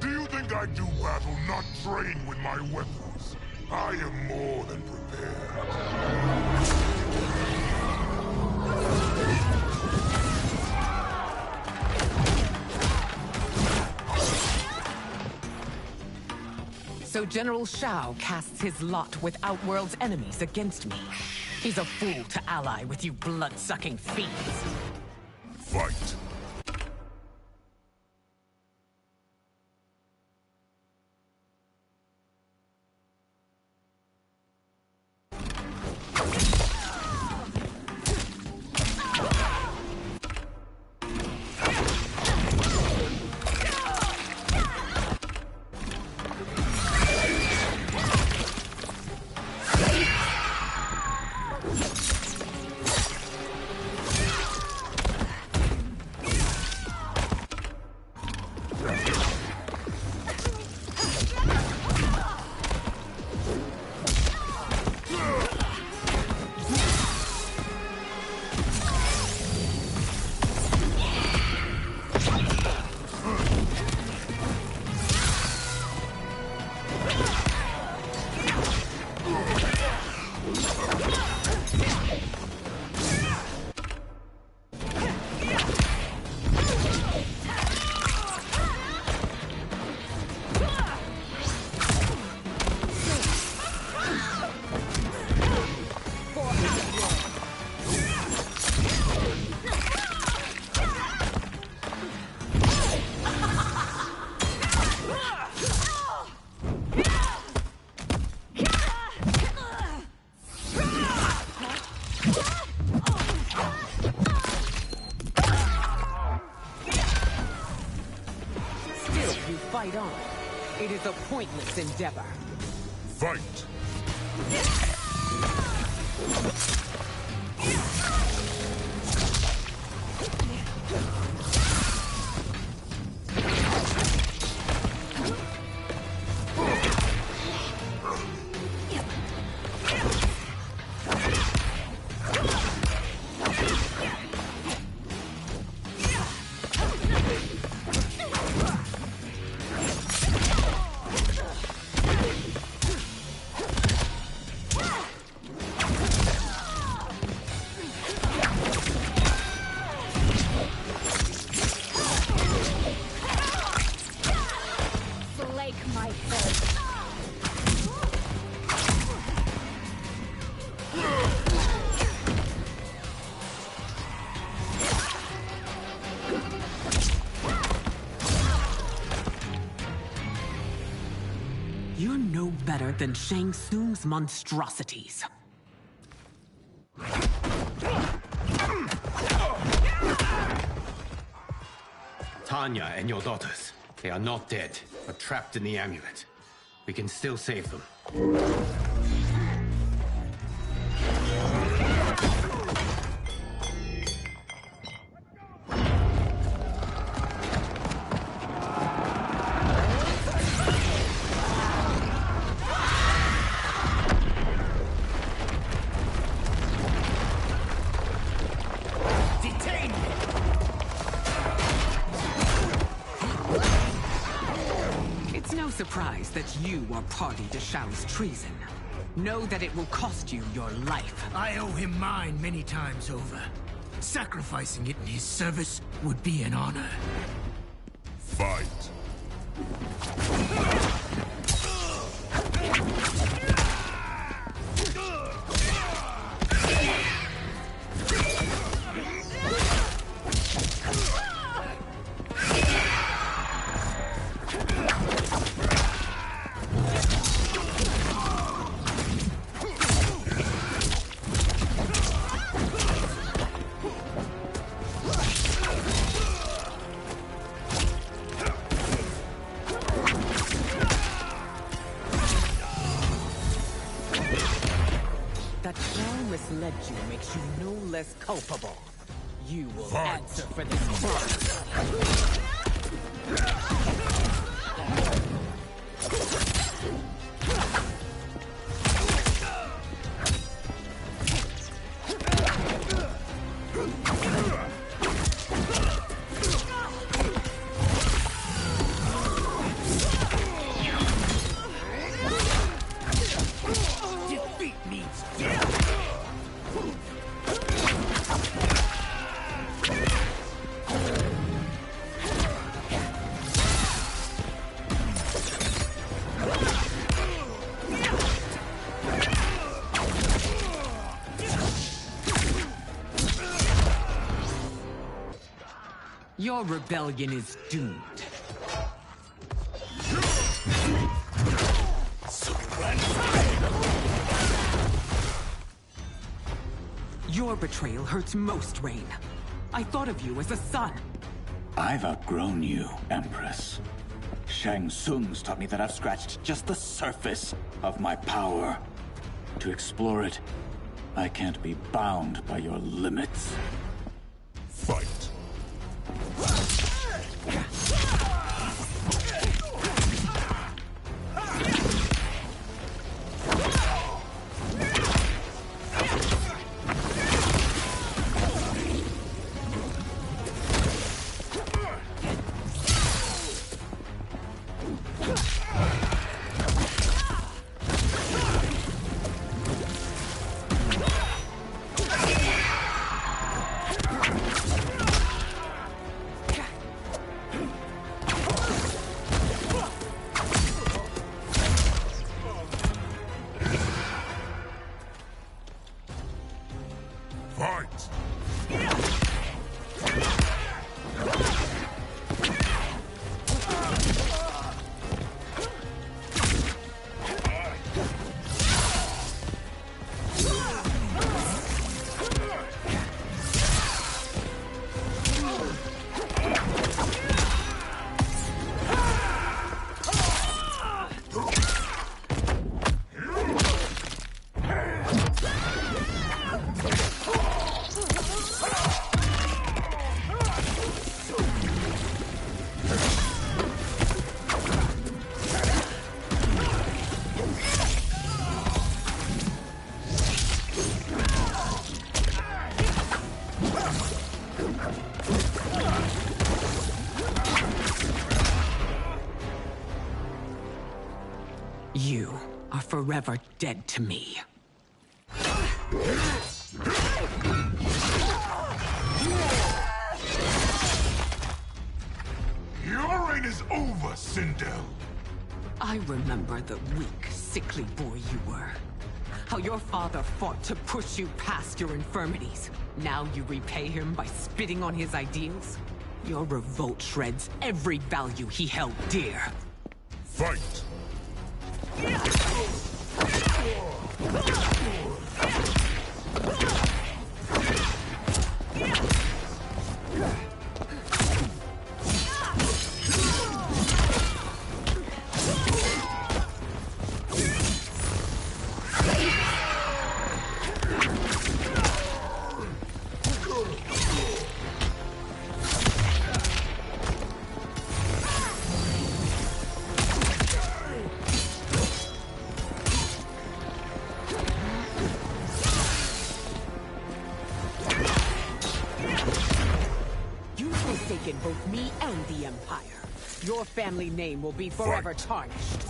Do you think I do battle not trained with my weapons? I am more than prepared. So General Shao casts his lot with Outworld's enemies against me. He's a fool to ally with you blood-sucking fiends. Fight. fight on. It is a pointless endeavor. Fight! You're no better than Shang Tsung's monstrosities. Tanya and your daughters. They are not dead, but trapped in the amulet. We can still save them. It's no surprise that you are party to Shao's treason. Know that it will cost you your life. I owe him mine many times over. Sacrificing it in his service would be an honor. Fight! That Shao misled you makes you no less culpable. You will answer for this crime. Defeat means death! Your rebellion is doomed. Your betrayal hurts most, Rain. I thought of you as a son. I've outgrown you, Empress. Shang Tsung's taught me that I've scratched just the surface of my power. To explore it, I can't be bound by your limits. Fight! You are forever dead to me. Your reign is over, Sindel. I remember the weak, sickly boy you were. How your father fought to push you past your infirmities. Now you repay him by spitting on his ideals? Your revolt shreds every value he held dear. Fight! Both me and the Empire. Your family name will be forever tarnished.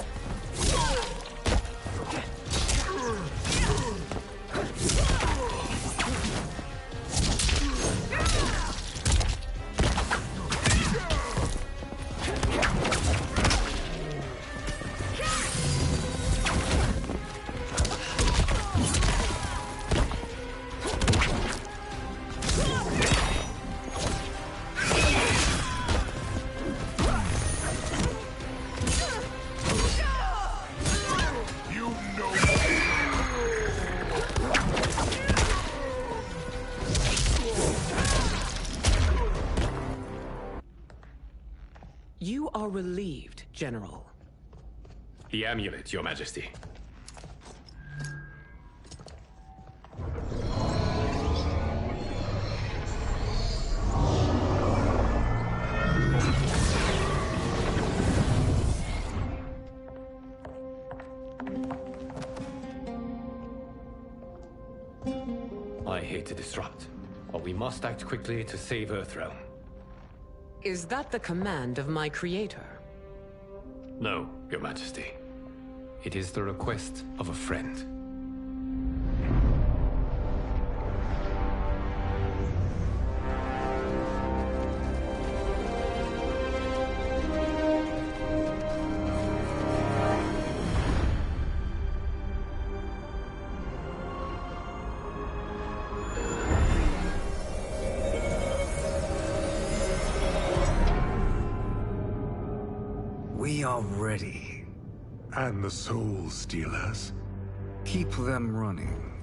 You are relieved, General. The amulet, Your Majesty. I hate to disrupt, but we must act quickly to save Earthrealm. Is that the command of my creator? No, Your Majesty. It is the request of a friend. We are ready. And the Soul Stealers? Keep them running.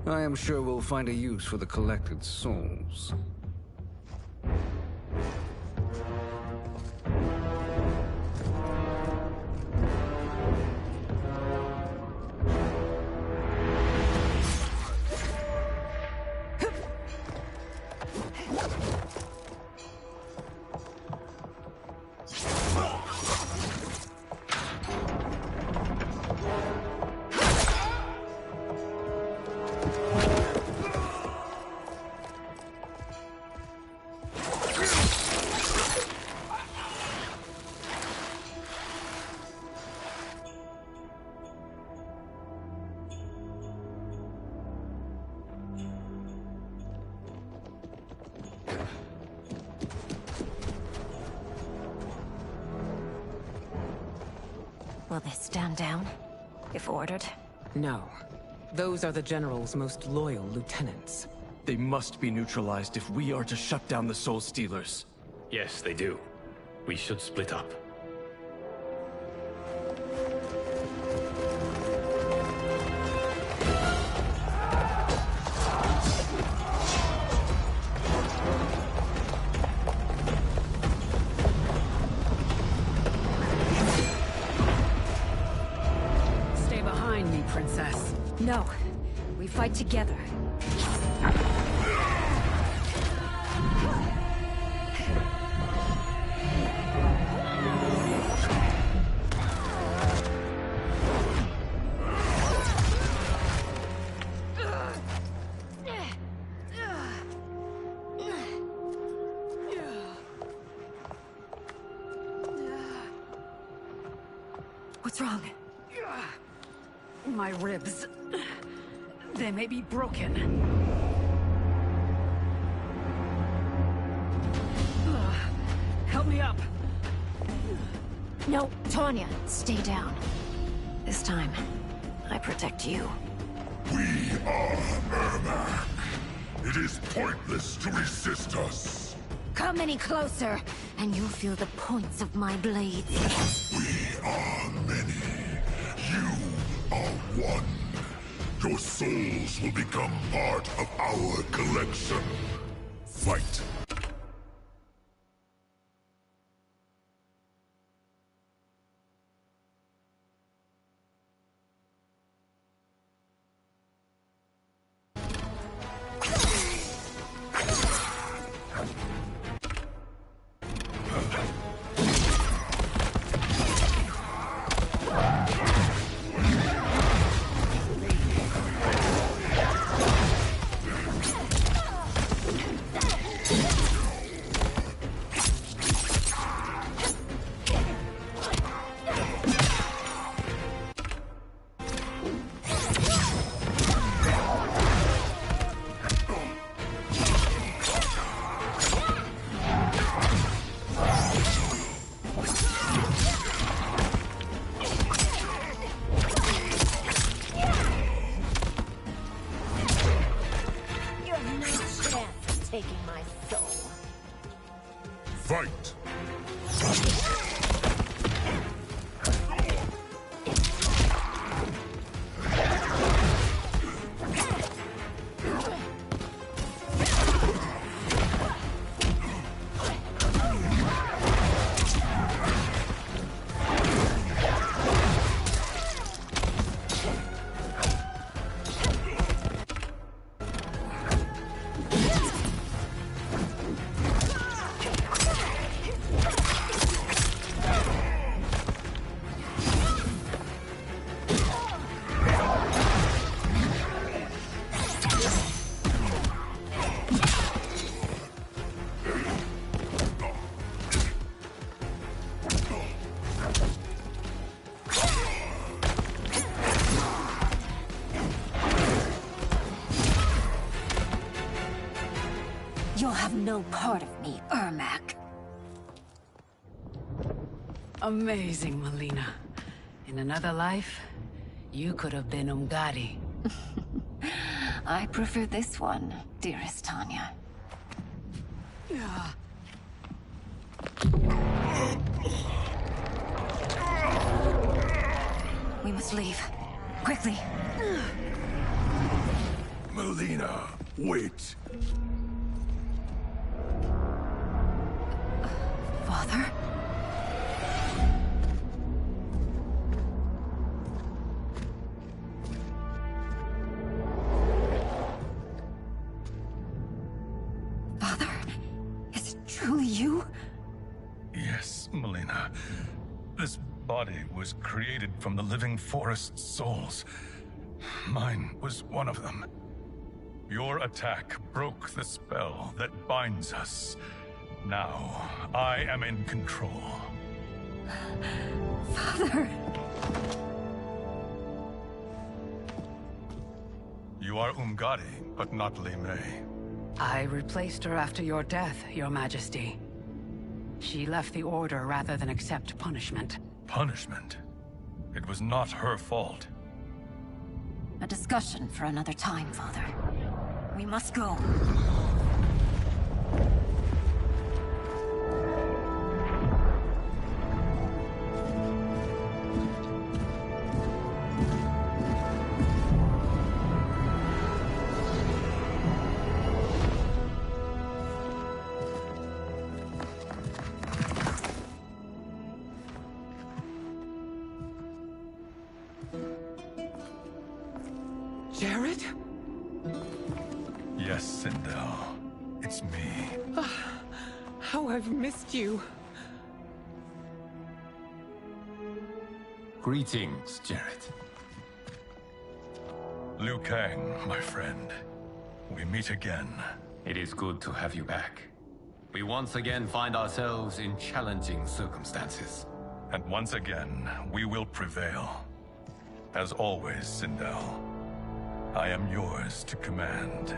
I am sure we'll find a use for the collected souls. Will they stand down, if ordered? No. Those are the General's most loyal lieutenants. They must be neutralized if we are to shut down the Soul Stealers. Yes, they do. We should split up. Stay behind me, Princess. No. We fight together. What's wrong? My ribs. They may be broken. Help me up. No, Tanya, stay down. This time, I protect you. We are Ermac. It is pointless to resist us. Come any closer, and you'll feel the points of my blades. We are many. You are one. Your souls will become part of our collection. Fight. Fight! You'll have no part of me, Ermac. Amazing, Melina. In another life, you could have been Umgadi. I prefer this one, dearest Tanya. We must leave. Quickly. Melina, wait. Father? Father? Is it truly you? Yes, Melina. This body was created from the living forest's souls. Mine was one of them. Your attack broke the spell that binds us. Now, I am in control. Father! You are Umgadi, but not Li Mei. I replaced her after your death, Your Majesty. She left the Order rather than accept punishment. Punishment? It was not her fault. A discussion for another time, Father. We must go. Jared? Yes, Sindel. It's me. How I've missed you. Greetings, Jared. Liu Kang, my friend. We meet again. It is good to have you back. We once again find ourselves in challenging circumstances. And once again, we will prevail. As always, Sindel, I am yours to command.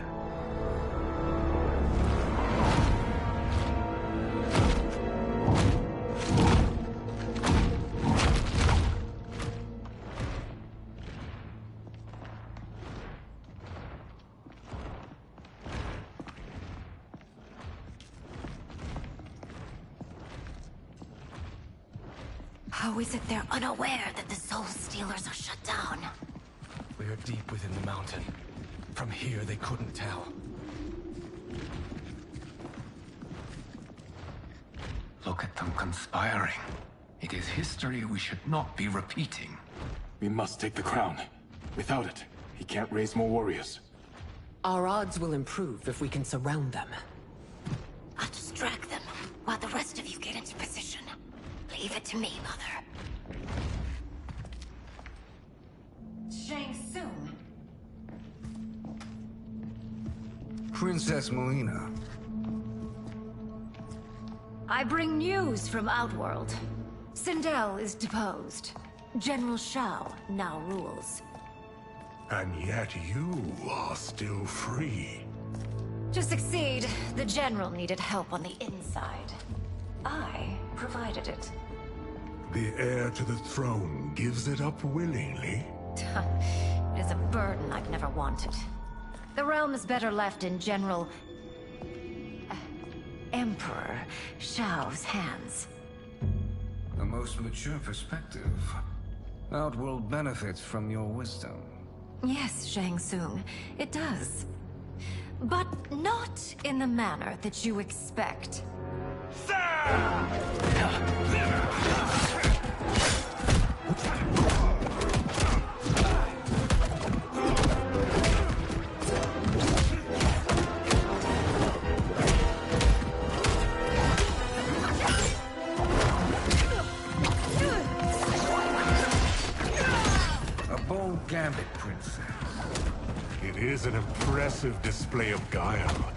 How is it they're unaware that the Soul Stealers are shut down? We are deep within the mountain. From here, they couldn't tell. Look at them conspiring. It is history we should not be repeating. We must take the crown. Without it, he can't raise more warriors. Our odds will improve if we can surround them. I'll distract them while the rest of you get into position. Leave it to me, Mother. Shang Tsung. Princess Melina. I bring news from Outworld. Sindel is deposed. General Shao now rules. And yet you are still free. To succeed, the General needed help on the inside. I provided it. The heir to the throne gives it up willingly. It is a burden I've never wanted. The realm is better left in General... Emperor Shao's hands. A most mature perspective. Outworld benefits from your wisdom. Yes, Shang Tsung, it does. But not in the manner that you expect. A bold gambit, Princess. It is an impressive display of guile.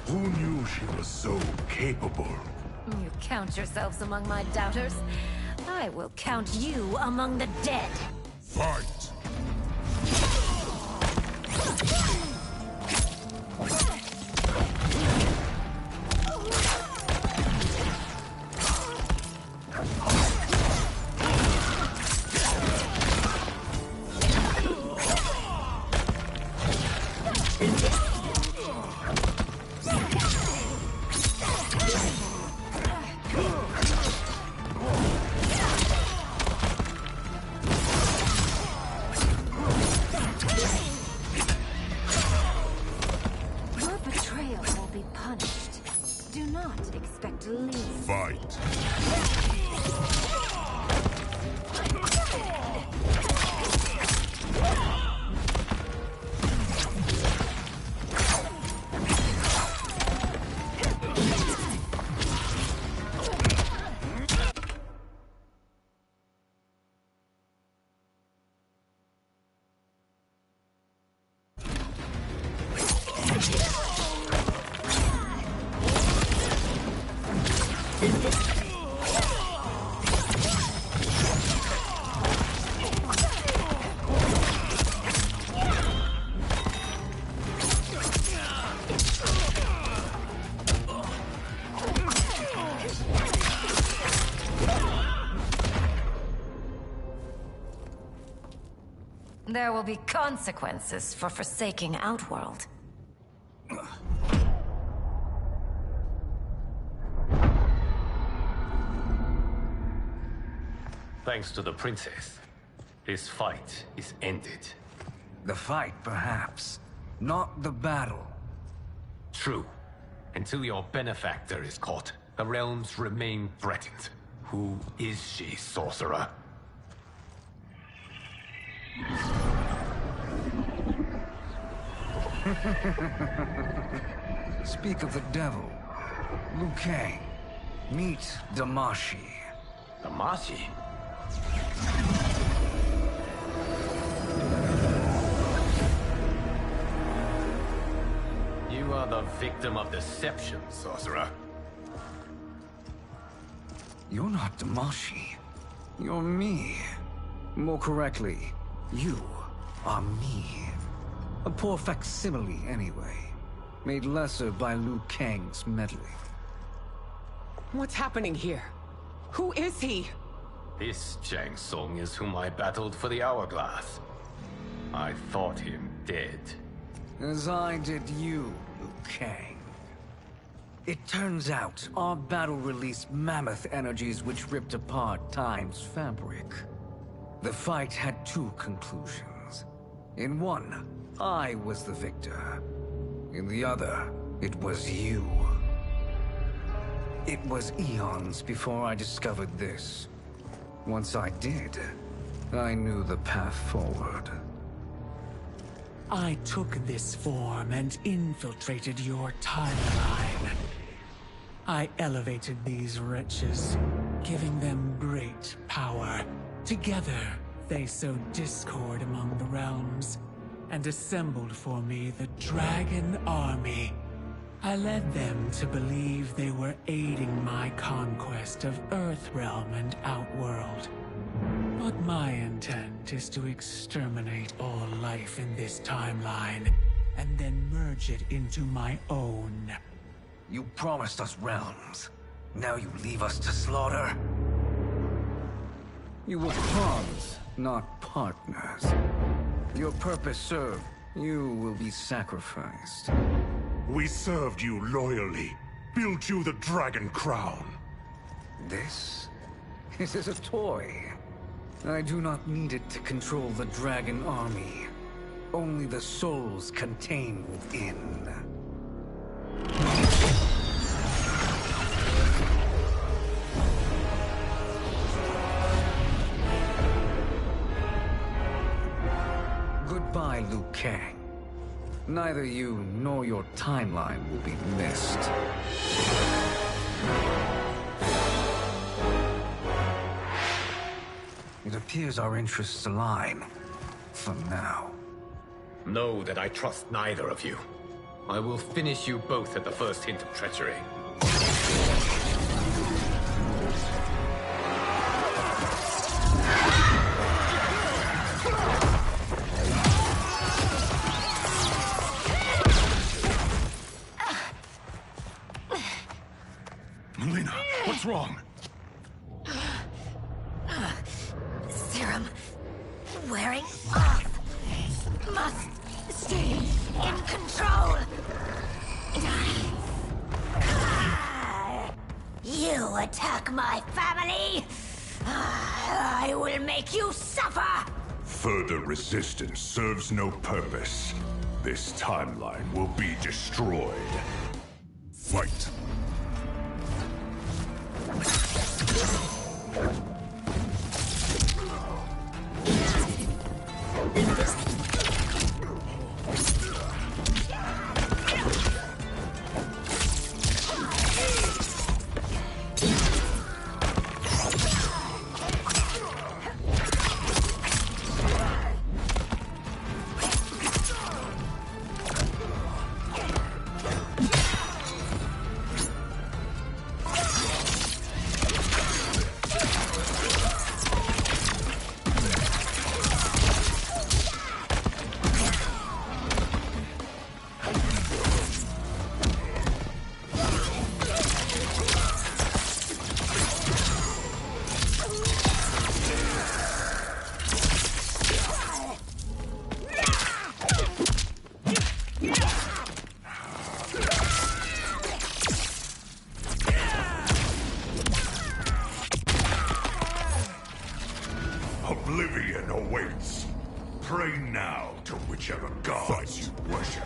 Who knew she was so capable? You count yourselves among my doubters. I will count you among the dead. Fight! Your betrayal will be punished. Do not expect to leave. Fight! There will be consequences for forsaking Outworld. Thanks to the princess, this fight is ended. The fight, perhaps. Not the battle. True. Until your benefactor is caught, the realms remain threatened. Who is she, sorcerer? Speak of the devil. Liu Kang. Meet Damashi. Damashi? You are the victim of deception, sorcerer. You're not Damashi. You're me. More correctly, you are me. A poor facsimile, anyway. Made lesser by Liu Kang's meddling. What's happening here? Who is he? This Shang Tsung is whom I battled for the Hourglass. I thought him dead. As I did you, Liu Kang. It turns out our battle released mammoth energies which ripped apart time's fabric. The fight had two conclusions. In one, I was the victor. In the other, it was you. It was eons before I discovered this. Once I did, I knew the path forward. I took this form and infiltrated your timeline. I elevated these wretches, giving them great power. Together, they sowed discord among the realms, and assembled for me the Dragon Army. I led them to believe they were aiding my conquest of Earthrealm and Outworld. But my intent is to exterminate all life in this timeline, and then merge it into my own. You promised us realms. Now you leave us to slaughter? You were pawns, not partners. Your purpose served. You will be sacrificed. We served you loyally. Built you the Dragon Crown. This is a toy. I do not need it to control the Dragon Army. Only the souls contained within. Goodbye, Liu Kang. Neither you nor your timeline will be missed. It appears our interests align. For now. Know that I trust neither of you. I will finish you both at the first hint of treachery. Melina, what's wrong? Serum wearing off. Must stay in control. You attack my family, I will make you suffer. Further resistance serves no purpose. This timeline will be destroyed. Fight. Oblivion awaits. Pray now to whichever gods you worship.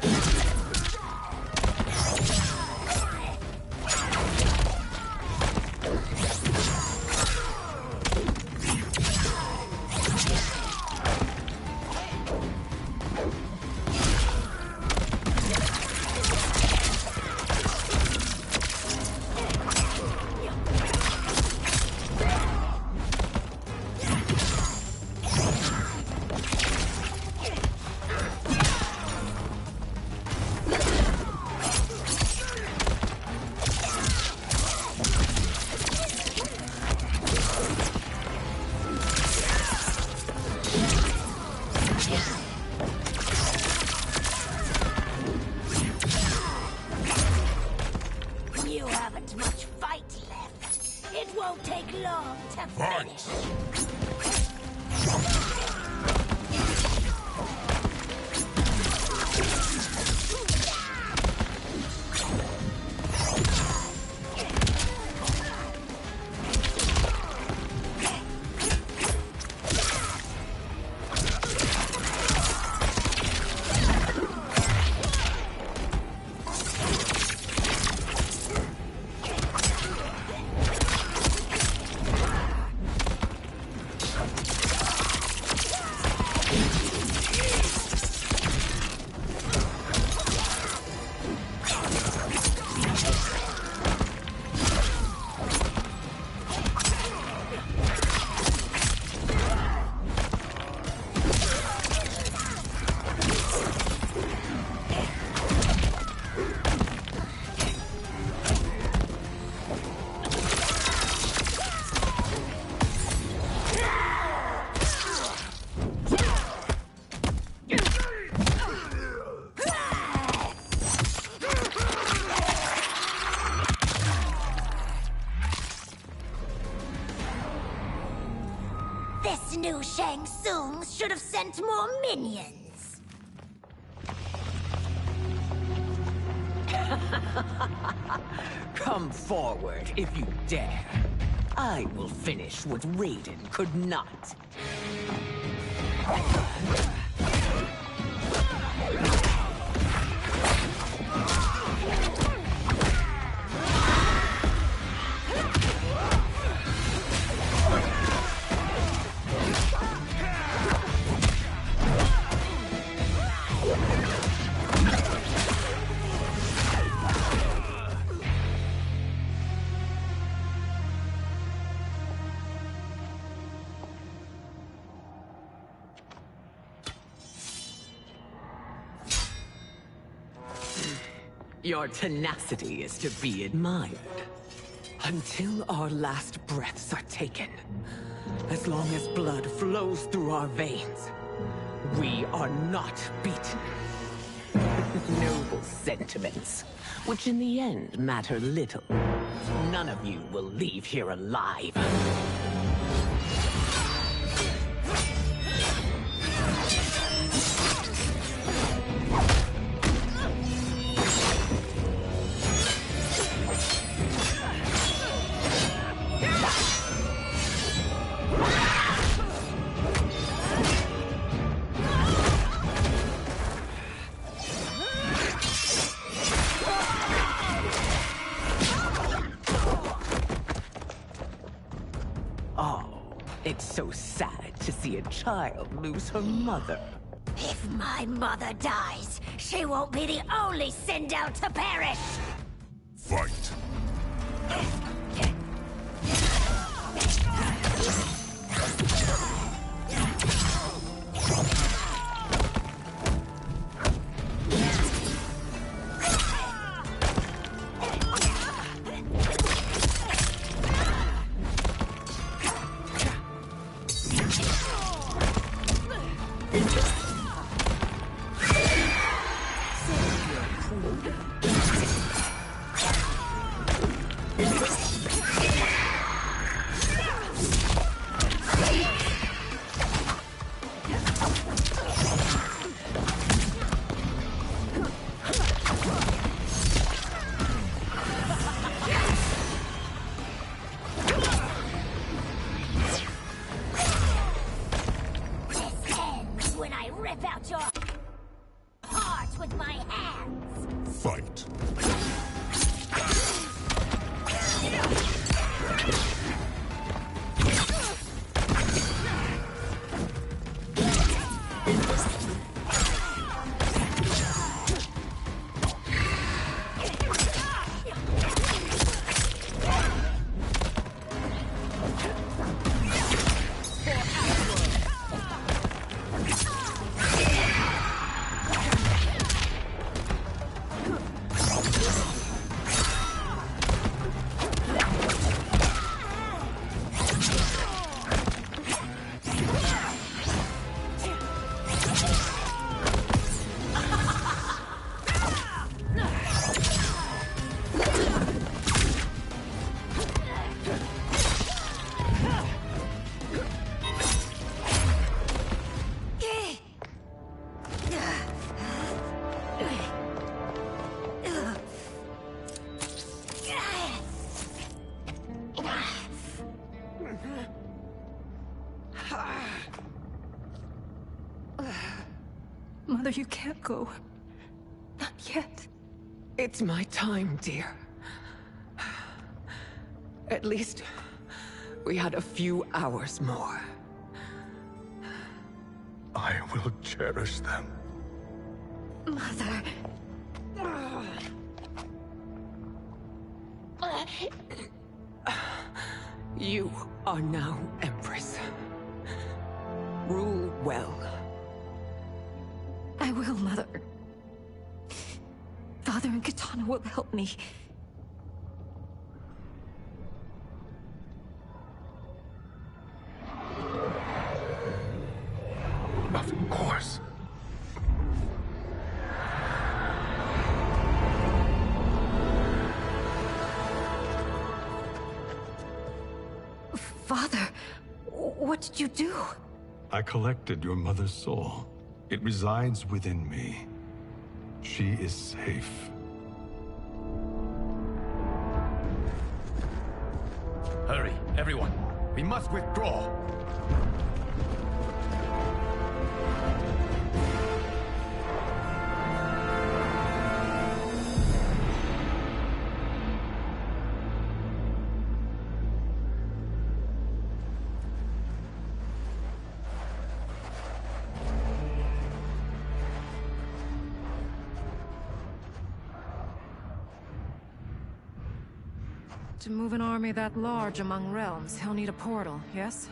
won't take long to finish. This new Shang Tsung should have sent more minions. Come forward if you dare. I will finish what Raiden could not. Your tenacity is to be admired. Until our last breaths are taken, as long as blood flows through our veins, we are not beaten. Noble sentiments, which in the end matter little. None of you will leave here alive. It's so sad to see a child lose her mother. If my mother dies, she won't be the only send out to perish! Fight. When I Mother, you can't go. Not yet. It's my time, dear. At least, we had a few hours more. I will cherish them. Mother. You are now Empress. Rule well. I will, Mother. Father and Katana will help me. Of course. Father, what did you do? I collected your mother's soul. It resides within me. She is safe. Hurry, everyone. We must withdraw. To move an army that large among realms, he'll need a portal, yes?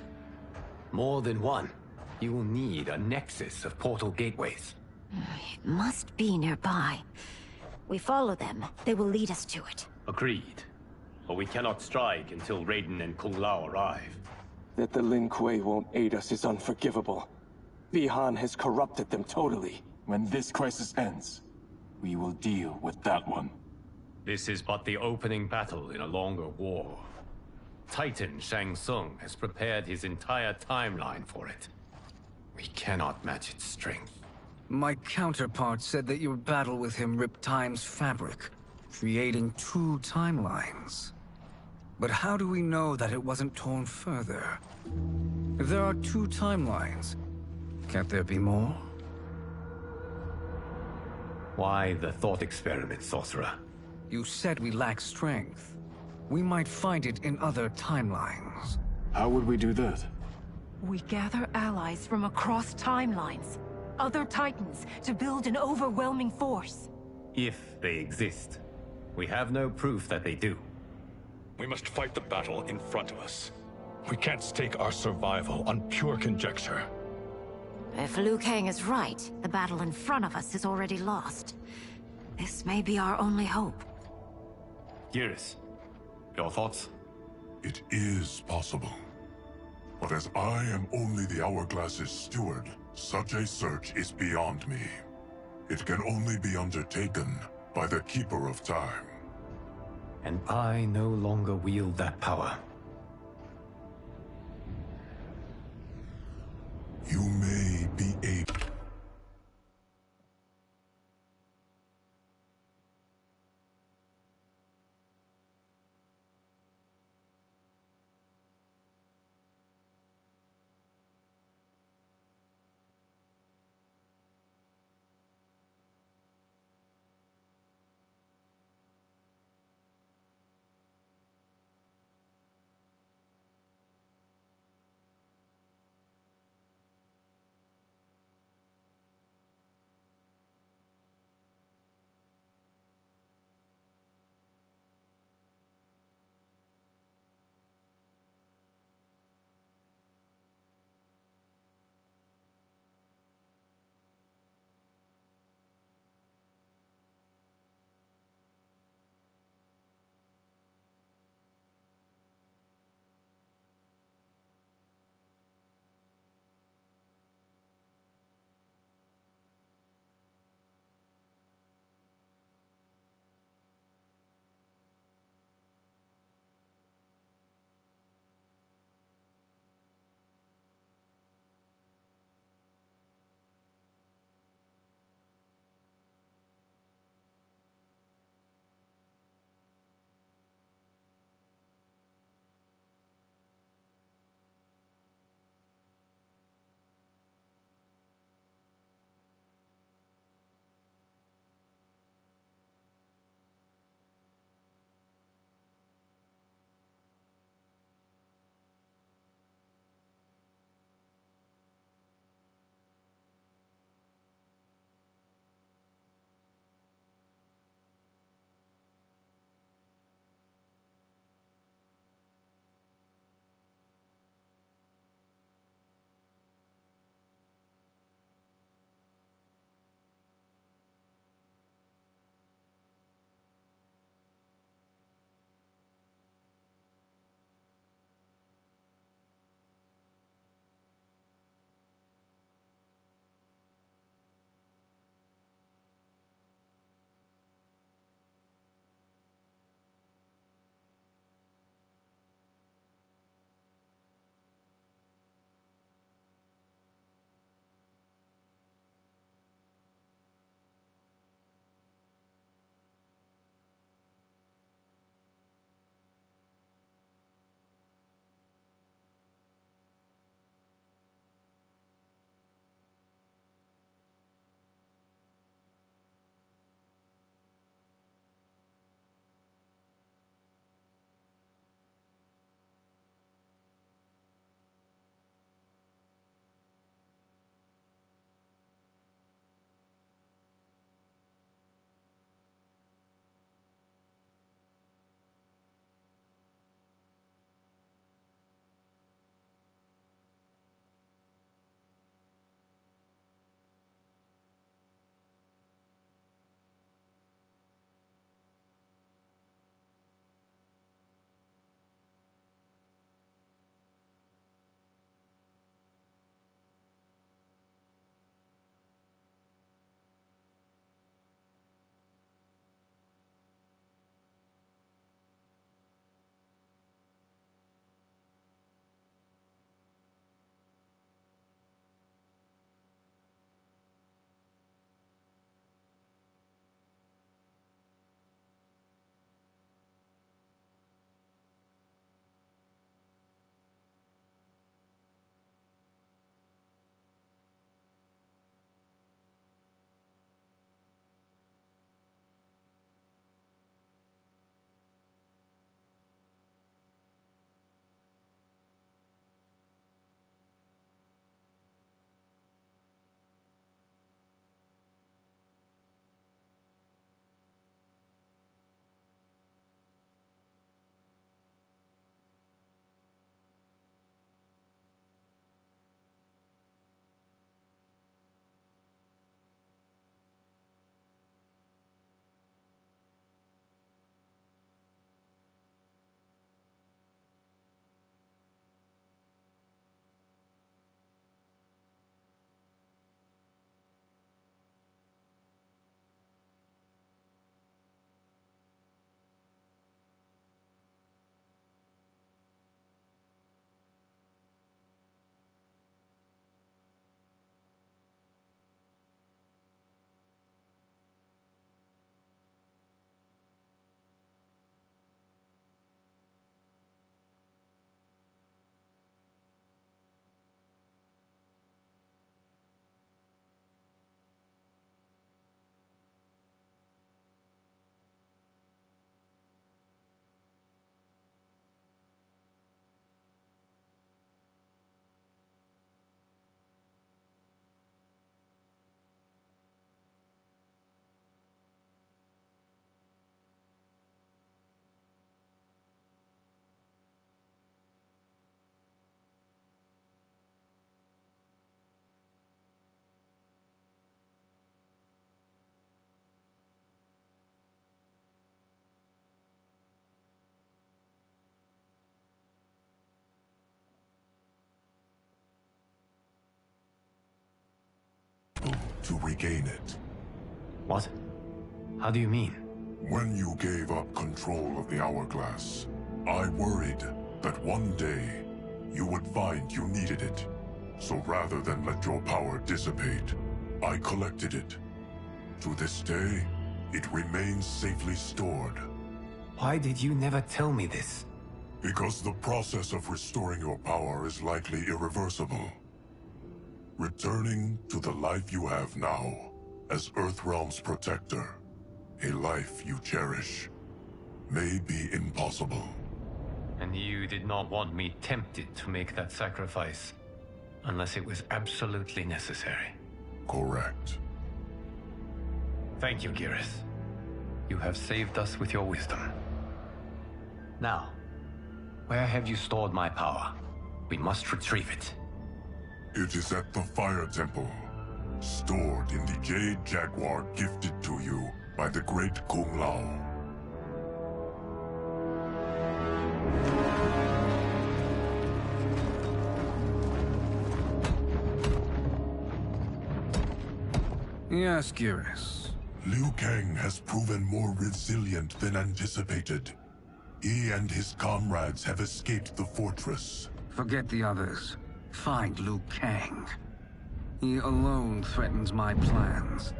More than one. You will need a nexus of portal gateways. It must be nearby. We follow them, they will lead us to it. Agreed. But we cannot strike until Raiden and Kung Lao arrive. That the Lin Kuei won't aid us is unforgivable. Bihan has corrupted them totally. When this crisis ends, we will deal with that one. This is but the opening battle in a longer war. Titan Shang Tsung has prepared his entire timeline for it. We cannot match its strength. My counterpart said that your battle with him ripped time's fabric, creating two timelines. But how do we know that it wasn't torn further? If there are two timelines, can't there be more? Why the thought experiment, sorcerer? You said we lack strength. We might find it in other timelines. How would we do that? We gather allies from across timelines, other titans, to build an overwhelming force. If they exist. We have no proof that they do. We must fight the battle in front of us. We can't stake our survival on pure conjecture. If Liu Kang is right, the battle in front of us is already lost. This may be our only hope. Geras, your thoughts? It is possible. But as I am only the Hourglass's steward, such a search is beyond me. It can only be undertaken by the Keeper of Time. And I no longer wield that power. You may be able... to regain it. What? How do you mean? When you gave up control of the hourglass, I worried that one day you would find you needed it. So rather than let your power dissipate, I collected it. To this day, it remains safely stored. Why did you never tell me this? Because the process of restoring your power is likely irreversible. Returning to the life you have now, as Earthrealm's protector, a life you cherish, may be impossible. And you did not want me tempted to make that sacrifice, unless it was absolutely necessary. Correct. Thank you, Geras. You have saved us with your wisdom. Now, where have you stored my power? We must retrieve it. It is at the Fire Temple, stored in the Jade Jaguar gifted to you by the great Kung Lao. Yes, Geras. Liu Kang has proven more resilient than anticipated. He and his comrades have escaped the fortress. Forget the others. Find Liu Kang. He alone threatens my plans.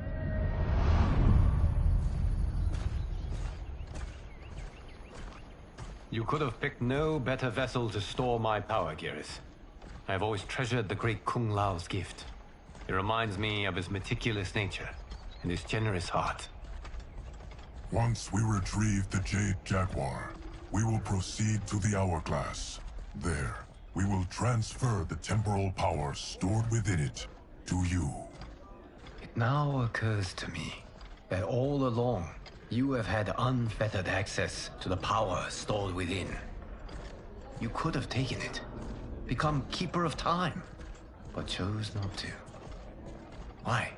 You could have picked no better vessel to store my power, Geras. I have always treasured the great Kung Lao's gift. It reminds me of his meticulous nature and his generous heart. Once we retrieve the Jade Jaguar, we will proceed to the Hourglass. There, we will transfer the temporal power stored within it to you. It now occurs to me that all along, you have had unfettered access to the power stored within. You could have taken it, become Keeper of Time, but chose not to. Why?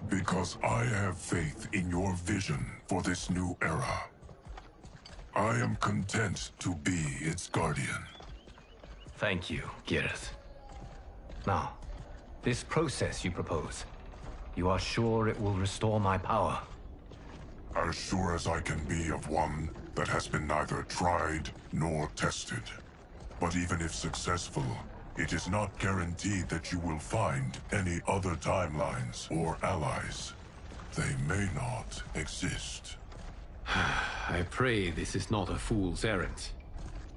Because I have faith in your vision for this new era. I am content to be its guardian. Thank you, Geras. Now, this process you propose, you are sure it will restore my power? As sure as I can be of one that has been neither tried nor tested. But even if successful, it is not guaranteed that you will find any other timelines or allies. They may not exist. I pray this is not a fool's errand.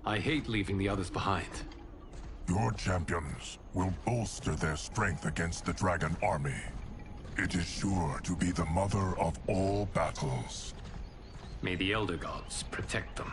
I hate leaving the others behind. Your champions will bolster their strength against the Dragon Army. It is sure to be the mother of all battles. May the Elder Gods protect them.